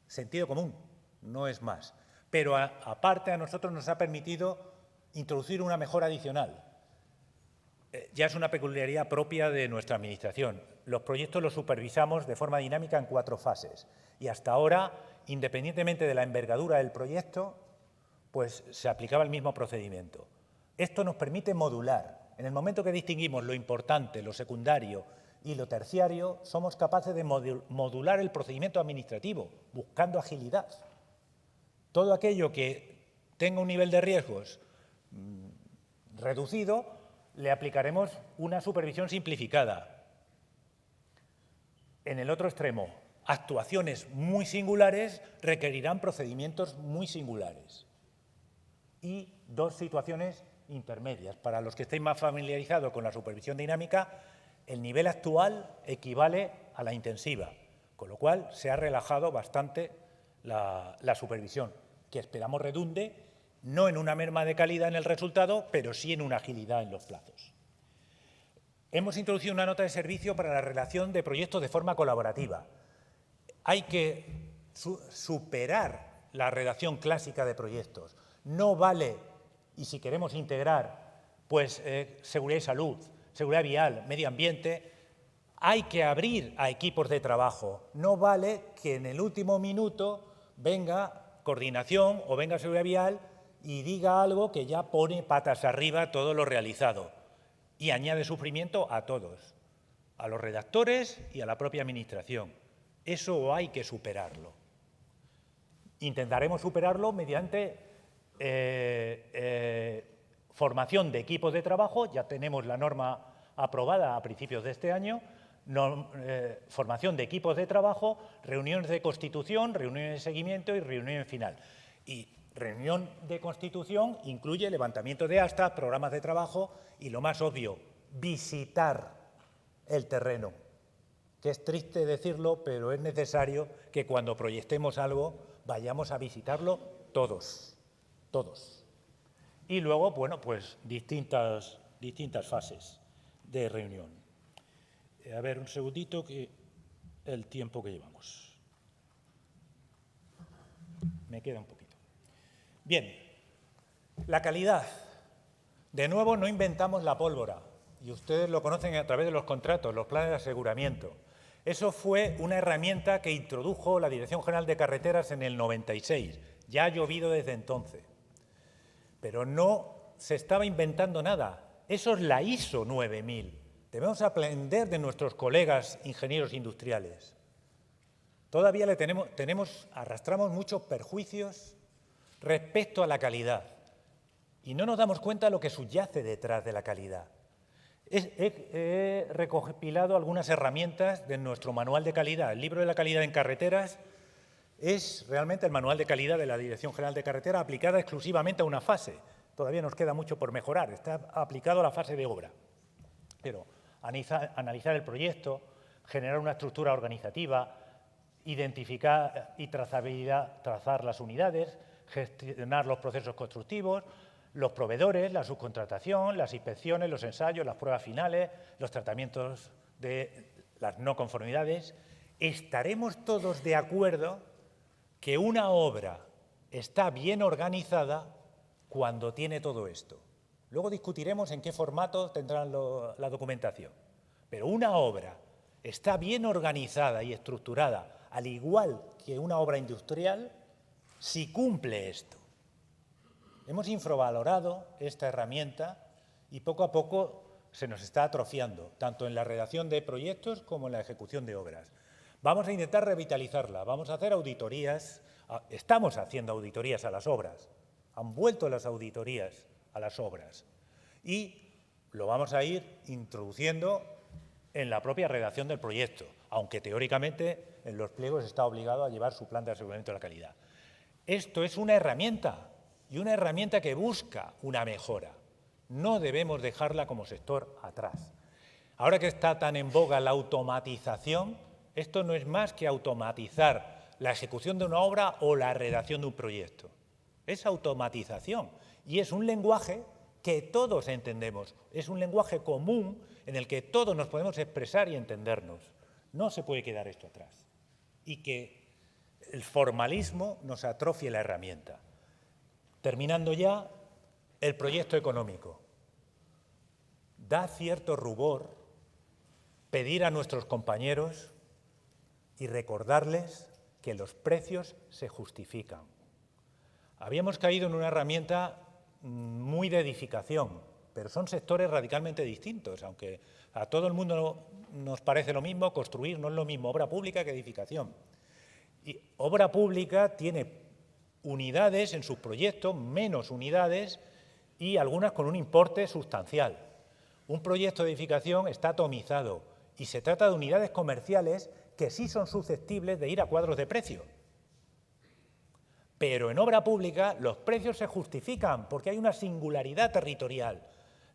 Sentido común, no es más. Pero aparte a nosotros nos ha permitido introducir una mejora adicional. Ya es una peculiaridad propia de nuestra Administración. Los proyectos los supervisamos de forma dinámica en 4 fases y hasta ahora, independientemente de la envergadura del proyecto, pues se aplicaba el mismo procedimiento. Esto nos permite modular. En el momento que distinguimos lo importante, lo secundario y lo terciario, somos capaces de modular el procedimiento administrativo, buscando agilidad. Todo aquello que tenga un nivel de riesgos reducido, le aplicaremos una supervisión simplificada. En el otro extremo, actuaciones muy singulares requerirán procedimientos muy singulares. Y 2 situaciones intermedias. Para los que estéis más familiarizados con la supervisión dinámica, el nivel actual equivale a la intensiva, con lo cual se ha relajado bastante la supervisión, que esperamos redunde no en una merma de calidad en el resultado, pero sí en una agilidad en los plazos. Hemos introducido una nota de servicio para la relación de proyectos de forma colaborativa. Hay que superar la redacción clásica de proyectos. No vale, y si queremos integrar, pues seguridad y salud, seguridad vial, medio ambiente, hay que abrir a equipos de trabajo. No vale que en el último minuto venga coordinación o venga seguridad vial y diga algo que ya pone patas arriba todo lo realizado y añade sufrimiento a todos, a los redactores y a la propia Administración. Eso hay que superarlo. Intentaremos superarlo mediante formación de equipos de trabajo. Ya tenemos la norma aprobada a principios de este año, formación de equipos de trabajo, reuniones de constitución, reuniones de seguimiento y reunión final. Y reunión de constitución incluye levantamiento de actas, programas de trabajo y, lo más obvio, visitar el terreno, que es triste decirlo, pero es necesario que cuando proyectemos algo vayamos a visitarlo todos. Y luego, bueno, pues distintas fases de reunión. A ver, un segundito, que el tiempo que llevamos. Me queda un poquito. Bien, la calidad. De nuevo, no inventamos la pólvora, y ustedes lo conocen a través de los contratos, los planes de aseguramiento. Eso fue una herramienta que introdujo la Dirección General de Carreteras en el 96. Ya ha llovido desde entonces. Pero no se estaba inventando nada. Eso es la ISO 9000. Debemos aprender de nuestros colegas ingenieros industriales. Todavía arrastramos muchos perjuicios respecto a la calidad y no nos damos cuenta de lo que subyace detrás de la calidad. He recopilado algunas herramientas de nuestro manual de calidad. El libro de la calidad en carreteras es realmente el manual de calidad de la Dirección General de Carreteras aplicada exclusivamente a una fase. Todavía nos queda mucho por mejorar, está aplicado a la fase de obra. Pero analizar el proyecto, generar una estructura organizativa, identificar y trazar las unidades, gestionar los procesos constructivos, los proveedores, la subcontratación, las inspecciones, los ensayos, las pruebas finales, los tratamientos de las no conformidades. Estaremos todos de acuerdo que una obra está bien organizada cuando tiene todo esto. Luego discutiremos en qué formato tendrá la documentación. Pero una obra está bien organizada y estructurada, al igual que una obra industrial, si cumple esto. Hemos infravalorado esta herramienta y poco a poco se nos está atrofiando, tanto en la redacción de proyectos como en la ejecución de obras. Vamos a intentar revitalizarla, vamos a hacer auditorías, estamos haciendo auditorías a las obras, han vuelto las auditorías a las obras y lo vamos a ir introduciendo en la propia redacción del proyecto, aunque teóricamente en los pliegos está obligado a llevar su plan de aseguramiento de la calidad. Esto es una herramienta y una herramienta que busca una mejora. No debemos dejarla como sector atrás. Ahora que está tan en boga la automatización, esto no es más que automatizar la ejecución de una obra o la redacción de un proyecto. Es automatización y es un lenguaje que todos entendemos. Es un lenguaje común en el que todos nos podemos expresar y entendernos. No se puede quedar esto atrás. Y que el formalismo nos atrofie la herramienta. Terminando ya, el proyecto económico. Da cierto rubor pedir a nuestros compañeros y recordarles que los precios se justifican. Habíamos caído en una herramienta muy de edificación, pero son sectores radicalmente distintos, aunque a todo el mundo nos parece lo mismo, construir no es lo mismo obra pública que edificación. Y obra pública tiene unidades en sus proyectos, menos unidades y algunas con un importe sustancial. Un proyecto de edificación está atomizado y se trata de unidades comerciales que sí son susceptibles de ir a cuadros de precio. Pero en obra pública los precios se justifican porque hay una singularidad territorial.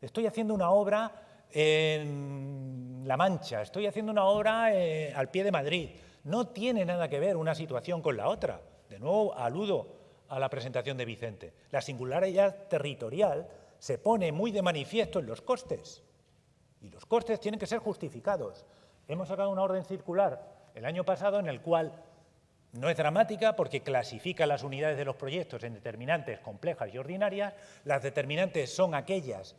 Estoy haciendo una obra en La Mancha, estoy haciendo una obra al pie de Madrid. No tiene nada que ver una situación con la otra. De nuevo, aludo a la presentación de Vicente. La singularidad territorial se pone muy de manifiesto en los costes. Y los costes tienen que ser justificados. Hemos sacado una orden circular el año pasado en el cual no es dramática porque clasifica las unidades de los proyectos en determinantes complejas y ordinarias. Las determinantes son aquellas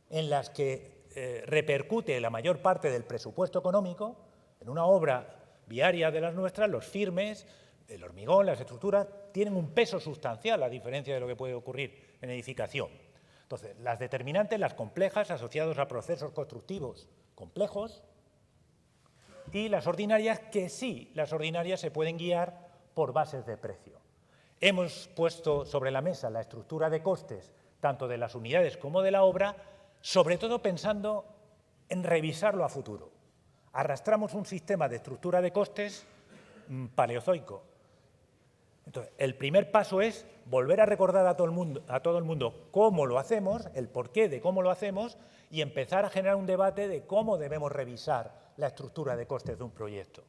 en las que repercute la mayor parte del presupuesto económico. En una obra viaria de las nuestras, los firmes, el hormigón, las estructuras, tienen un peso sustancial a diferencia de lo que puede ocurrir en edificación. Entonces, las determinantes, las complejas, asociados a procesos constructivos complejos, y las ordinarias, que sí, las ordinarias se pueden guiar por bases de precio. Hemos puesto sobre la mesa la estructura de costes, tanto de las unidades como de la obra, sobre todo pensando en revisarlo a futuro. Arrastramos un sistema de estructura de costes paleozoico. Entonces, el primer paso es volver a recordar a todo el mundo cómo lo hacemos, el porqué de cómo lo hacemos y empezar a generar un debate de cómo debemos revisar la estructura de costes de un proyecto.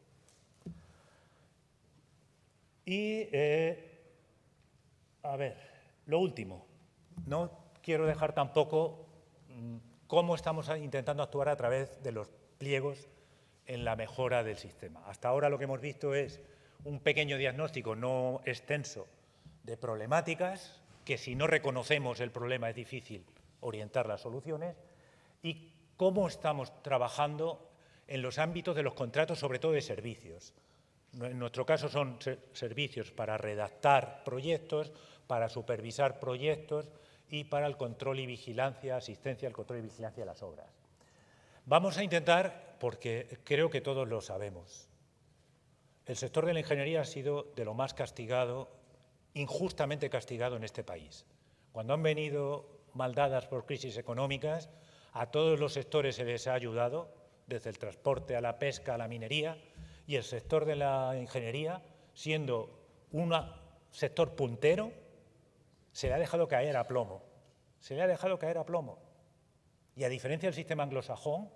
Y, a ver, lo último, no quiero dejar tampoco cómo estamos intentando actuar a través de los pliegos en la mejora del sistema. Hasta ahora lo que hemos visto es un pequeño diagnóstico no extenso de problemáticas, que si no reconocemos el problema es difícil orientar las soluciones, y cómo estamos trabajando en los ámbitos de los contratos, sobre todo de servicios. En nuestro caso son servicios para redactar proyectos, para supervisar proyectos y para el control y vigilancia, asistencia al control y vigilancia de las obras. Vamos a intentar, porque creo que todos lo sabemos, el sector de la ingeniería ha sido de lo más castigado, injustamente castigado en este país. Cuando han venido mal dadas por crisis económicas, a todos los sectores se les ha ayudado, desde el transporte a la pesca, a la minería, y el sector de la ingeniería, siendo un sector puntero, se le ha dejado caer a plomo. Se le ha dejado caer a plomo. Y a diferencia del sistema anglosajón,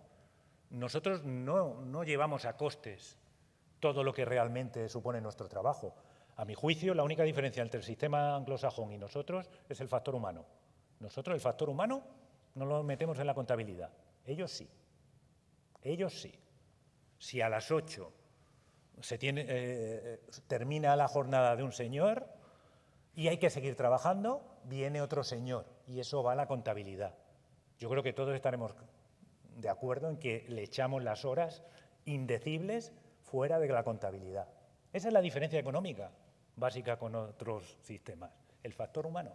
nosotros no llevamos a costes todo lo que realmente supone nuestro trabajo. A mi juicio, la única diferencia entre el sistema anglosajón y nosotros es el factor humano. Nosotros el factor humano no lo metemos en la contabilidad. Ellos sí. Ellos sí. Si a las 8 termina la jornada de un señor y hay que seguir trabajando, viene otro señor y eso va a la contabilidad. Yo creo que todos estaremos de acuerdo en que le echamos las horas indecibles fuera de la contabilidad. Esa es la diferencia económica básica con otros sistemas. El factor humano.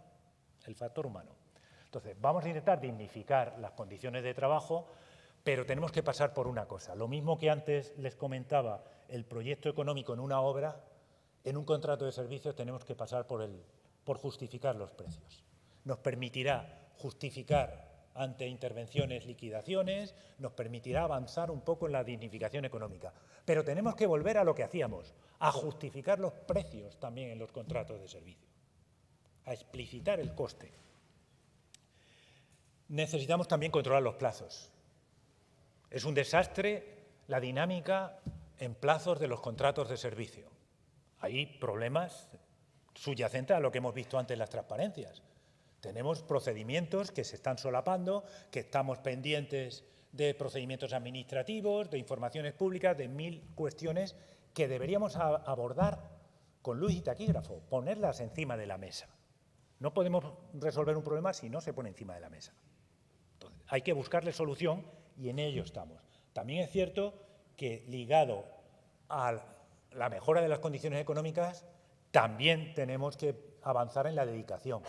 El factor humano. Entonces, vamos a intentar dignificar las condiciones de trabajo, pero tenemos que pasar por una cosa. Lo mismo que antes les comentaba, el proyecto económico en una obra, en un contrato de servicios tenemos que pasar por justificar los precios. Nos permitirá justificar ante intervenciones, liquidaciones, nos permitirá avanzar un poco en la dignificación económica. Pero tenemos que volver a lo que hacíamos, a justificar los precios también en los contratos de servicio, a explicitar el coste. Necesitamos también controlar los plazos. Es un desastre la dinámica en plazos de los contratos de servicio. Hay problemas subyacentes a lo que hemos visto antes en las transparencias. Tenemos procedimientos que se están solapando, que estamos pendientes de procedimientos administrativos, de informaciones públicas, de 1000 cuestiones que deberíamos abordar con luz y taquígrafo, ponerlas encima de la mesa. No podemos resolver un problema si no se pone encima de la mesa. Entonces, hay que buscarle solución y en ello estamos. También es cierto que ligado a la mejora de las condiciones económicas, también tenemos que avanzar en la dedicación.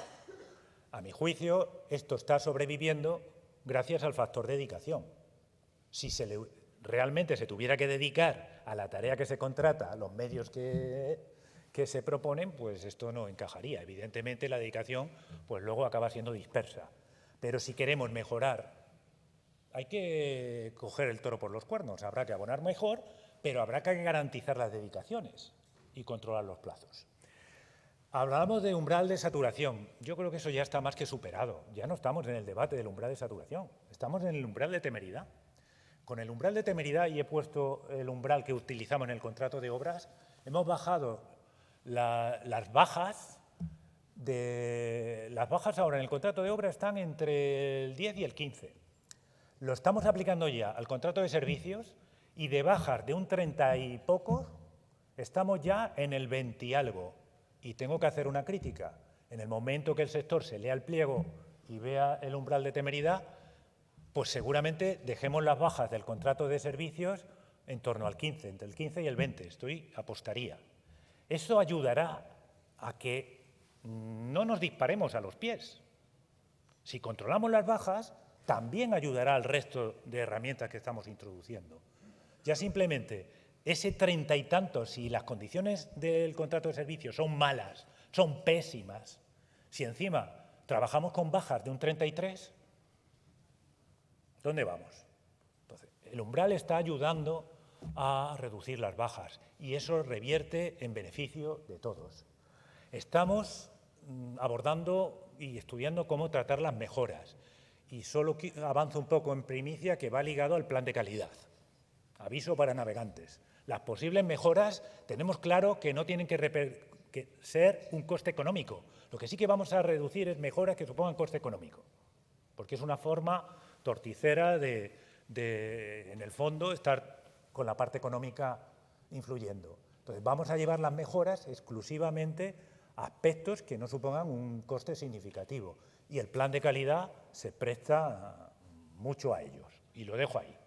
A mi juicio, esto está sobreviviendo gracias al factor dedicación. Si realmente se tuviera que dedicar a la tarea que se contrata, a los medios que se proponen, pues esto no encajaría. Evidentemente, la dedicación pues luego acaba siendo dispersa. Pero si queremos mejorar, hay que coger el toro por los cuernos. Habrá que abonar mejor, pero habrá que garantizar las dedicaciones y controlar los plazos. Hablábamos de umbral de saturación. Yo creo que eso ya está más que superado. Ya no estamos en el debate del umbral de saturación. Estamos en el umbral de temeridad. Con el umbral de temeridad, y he puesto el umbral que utilizamos en el contrato de obras, hemos bajado las bajas. Las bajas ahora en el contrato de obras están entre el 10 y el 15. Lo estamos aplicando ya al contrato de servicios y de bajas de un 30 y poco estamos ya en el 20 y algo. Y tengo que hacer una crítica. En el momento que el sector se lea el pliego y vea el umbral de temeridad, pues seguramente dejemos las bajas del contrato de servicios en torno al 15, entre el 15 y el 20, apostaría. Eso ayudará a que no nos disparemos a los pies. Si controlamos las bajas, también ayudará al resto de herramientas que estamos introduciendo. Ya simplemente ese 30 y tantos, si las condiciones del contrato de servicio son malas, son pésimas, si encima trabajamos con bajas de un 33, ¿dónde vamos? El umbral está ayudando a reducir las bajas y eso revierte en beneficio de todos. Estamos abordando y estudiando cómo tratar las mejoras y solo avanzo un poco en primicia que va ligado al plan de calidad. Aviso para navegantes. Las posibles mejoras tenemos claro que no tienen que ser un coste económico. Lo que sí que vamos a reducir es mejoras que supongan coste económico, porque es una forma torticera de en el fondo, estar con la parte económica influyendo. Entonces, vamos a llevar las mejoras exclusivamente a aspectos que no supongan un coste significativo. Y el plan de calidad se presta mucho a ellos. Y lo dejo ahí.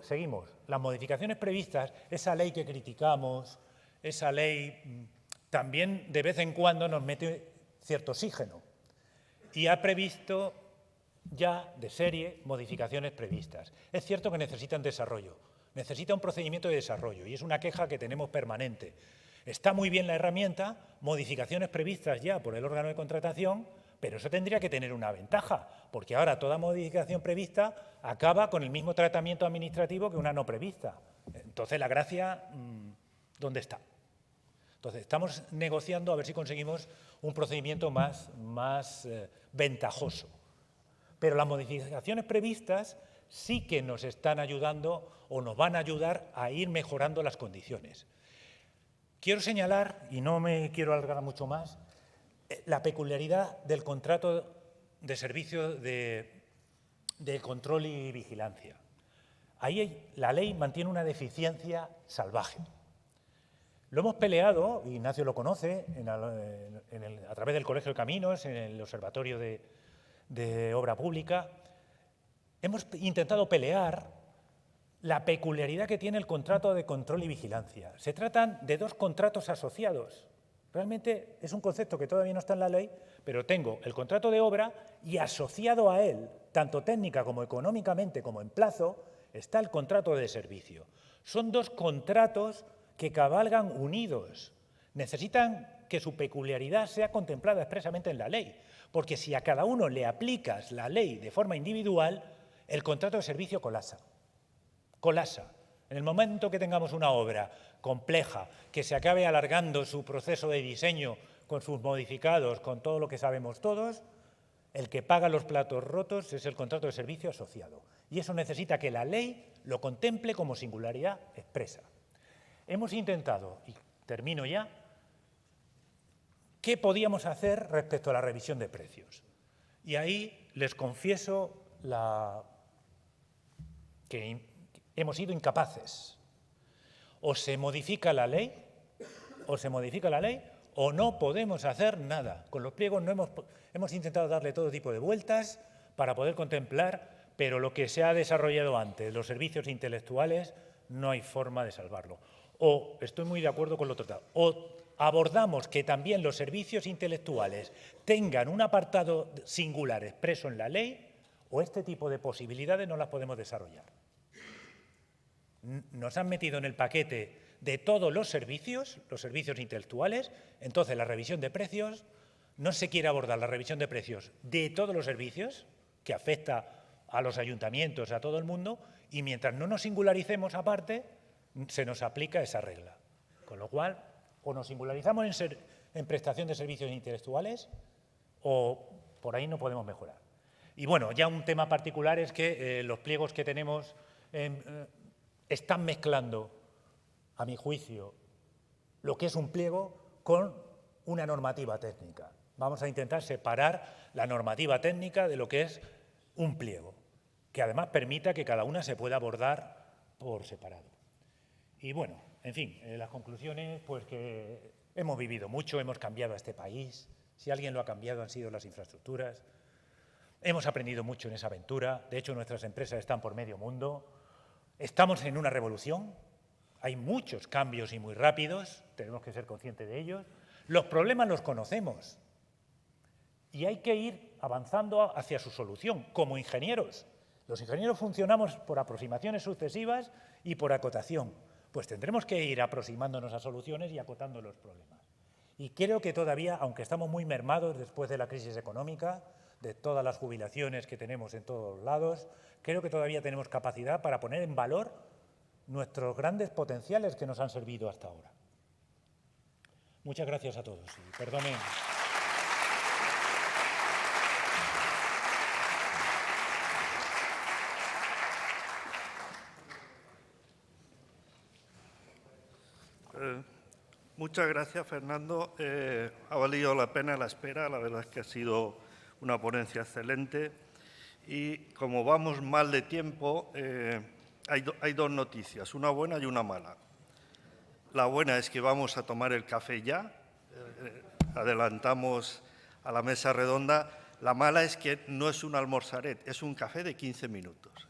Seguimos. Las modificaciones previstas, esa ley que criticamos, esa ley también de vez en cuando nos mete cierto oxígeno. Y ha previsto ya de serie modificaciones previstas. Es cierto que necesitan desarrollo, necesita un procedimiento de desarrollo y es una queja que tenemos permanente. Está muy bien la herramienta, modificaciones previstas ya por el órgano de contratación, pero eso tendría que tener una ventaja, porque ahora toda modificación prevista acaba con el mismo tratamiento administrativo que una no prevista. Entonces, la gracia, ¿dónde está? Entonces, estamos negociando a ver si conseguimos un procedimiento más ventajoso. Pero las modificaciones previstas sí que nos están ayudando o nos van a ayudar a ir mejorando las condiciones. Quiero señalar, y no me quiero alargar mucho más, la peculiaridad del contrato de servicio de control y vigilancia. Ahí la ley mantiene una deficiencia salvaje. Lo hemos peleado, Ignacio lo conoce, a través del Colegio de Caminos, en el Observatorio de Obra Pública. Hemos intentado pelear la peculiaridad que tiene el contrato de control y vigilancia. Se tratan de dos contratos asociados. Realmente es un concepto que todavía no está en la ley, pero tengo el contrato de obra y asociado a él, tanto técnica como económicamente como en plazo, está el contrato de servicio. Son dos contratos que cabalgan unidos. Necesitan que su peculiaridad sea contemplada expresamente en la ley, porque si a cada uno le aplicas la ley de forma individual, el contrato de servicio colapsa. Colapsa. En el momento que tengamos una obra compleja, que se acabe alargando su proceso de diseño con sus modificados, con todo lo que sabemos todos, el que paga los platos rotos es el contrato de servicio asociado. Y eso necesita que la ley lo contemple como singularidad expresa. Hemos intentado, y termino ya, ¿qué podíamos hacer respecto a la revisión de precios? Y ahí les confieso que hemos sido incapaces. O se modifica la ley, o no podemos hacer nada. Con los pliegos hemos intentado darle todo tipo de vueltas para poder contemplar, pero lo que se ha desarrollado antes, los servicios intelectuales, no hay forma de salvarlo. O estoy muy de acuerdo con lo tratado. O abordamos que también los servicios intelectuales tengan un apartado singular expreso en la ley, o este tipo de posibilidades no las podemos desarrollar. Nos han metido en el paquete de todos los servicios intelectuales, entonces la revisión de precios, no se quiere abordar la revisión de precios de todos los servicios, que afecta a los ayuntamientos, a todo el mundo, y mientras no nos singularicemos aparte, se nos aplica esa regla. Con lo cual, o nos singularizamos en prestación de servicios intelectuales, o por ahí no podemos mejorar. Y bueno, ya un tema particular es que los pliegos que tenemos están mezclando, a mi juicio, lo que es un pliego con una normativa técnica. Vamos a intentar separar la normativa técnica de lo que es un pliego, que además permita que cada una se pueda abordar por separado. Y bueno, en fin, las conclusiones, pues que hemos vivido mucho, hemos cambiado a este país. Si alguien lo ha cambiado han sido las infraestructuras. Hemos aprendido mucho en esa aventura. De hecho, nuestras empresas están por medio mundo. Estamos en una revolución. Hay muchos cambios y muy rápidos. Tenemos que ser conscientes de ellos. Los problemas los conocemos. Y hay que ir avanzando hacia su solución, como ingenieros. Los ingenieros funcionamos por aproximaciones sucesivas y por acotación. Pues tendremos que ir aproximándonos a soluciones y acotando los problemas. Y creo que todavía, aunque estamos muy mermados después de la crisis económica, de todas las jubilaciones que tenemos en todos lados, creo que todavía tenemos capacidad para poner en valor nuestros grandes potenciales que nos han servido hasta ahora. Muchas gracias a todos y perdonen. Muchas gracias, Fernando. Ha valido la pena la espera, la verdad es que ha sido una ponencia excelente. Y como vamos mal de tiempo, hay dos noticias, una buena y una mala. La buena es que vamos a tomar el café ya, adelantamos a la mesa redonda. La mala es que no es un almorzaret, es un café de 15 minutos.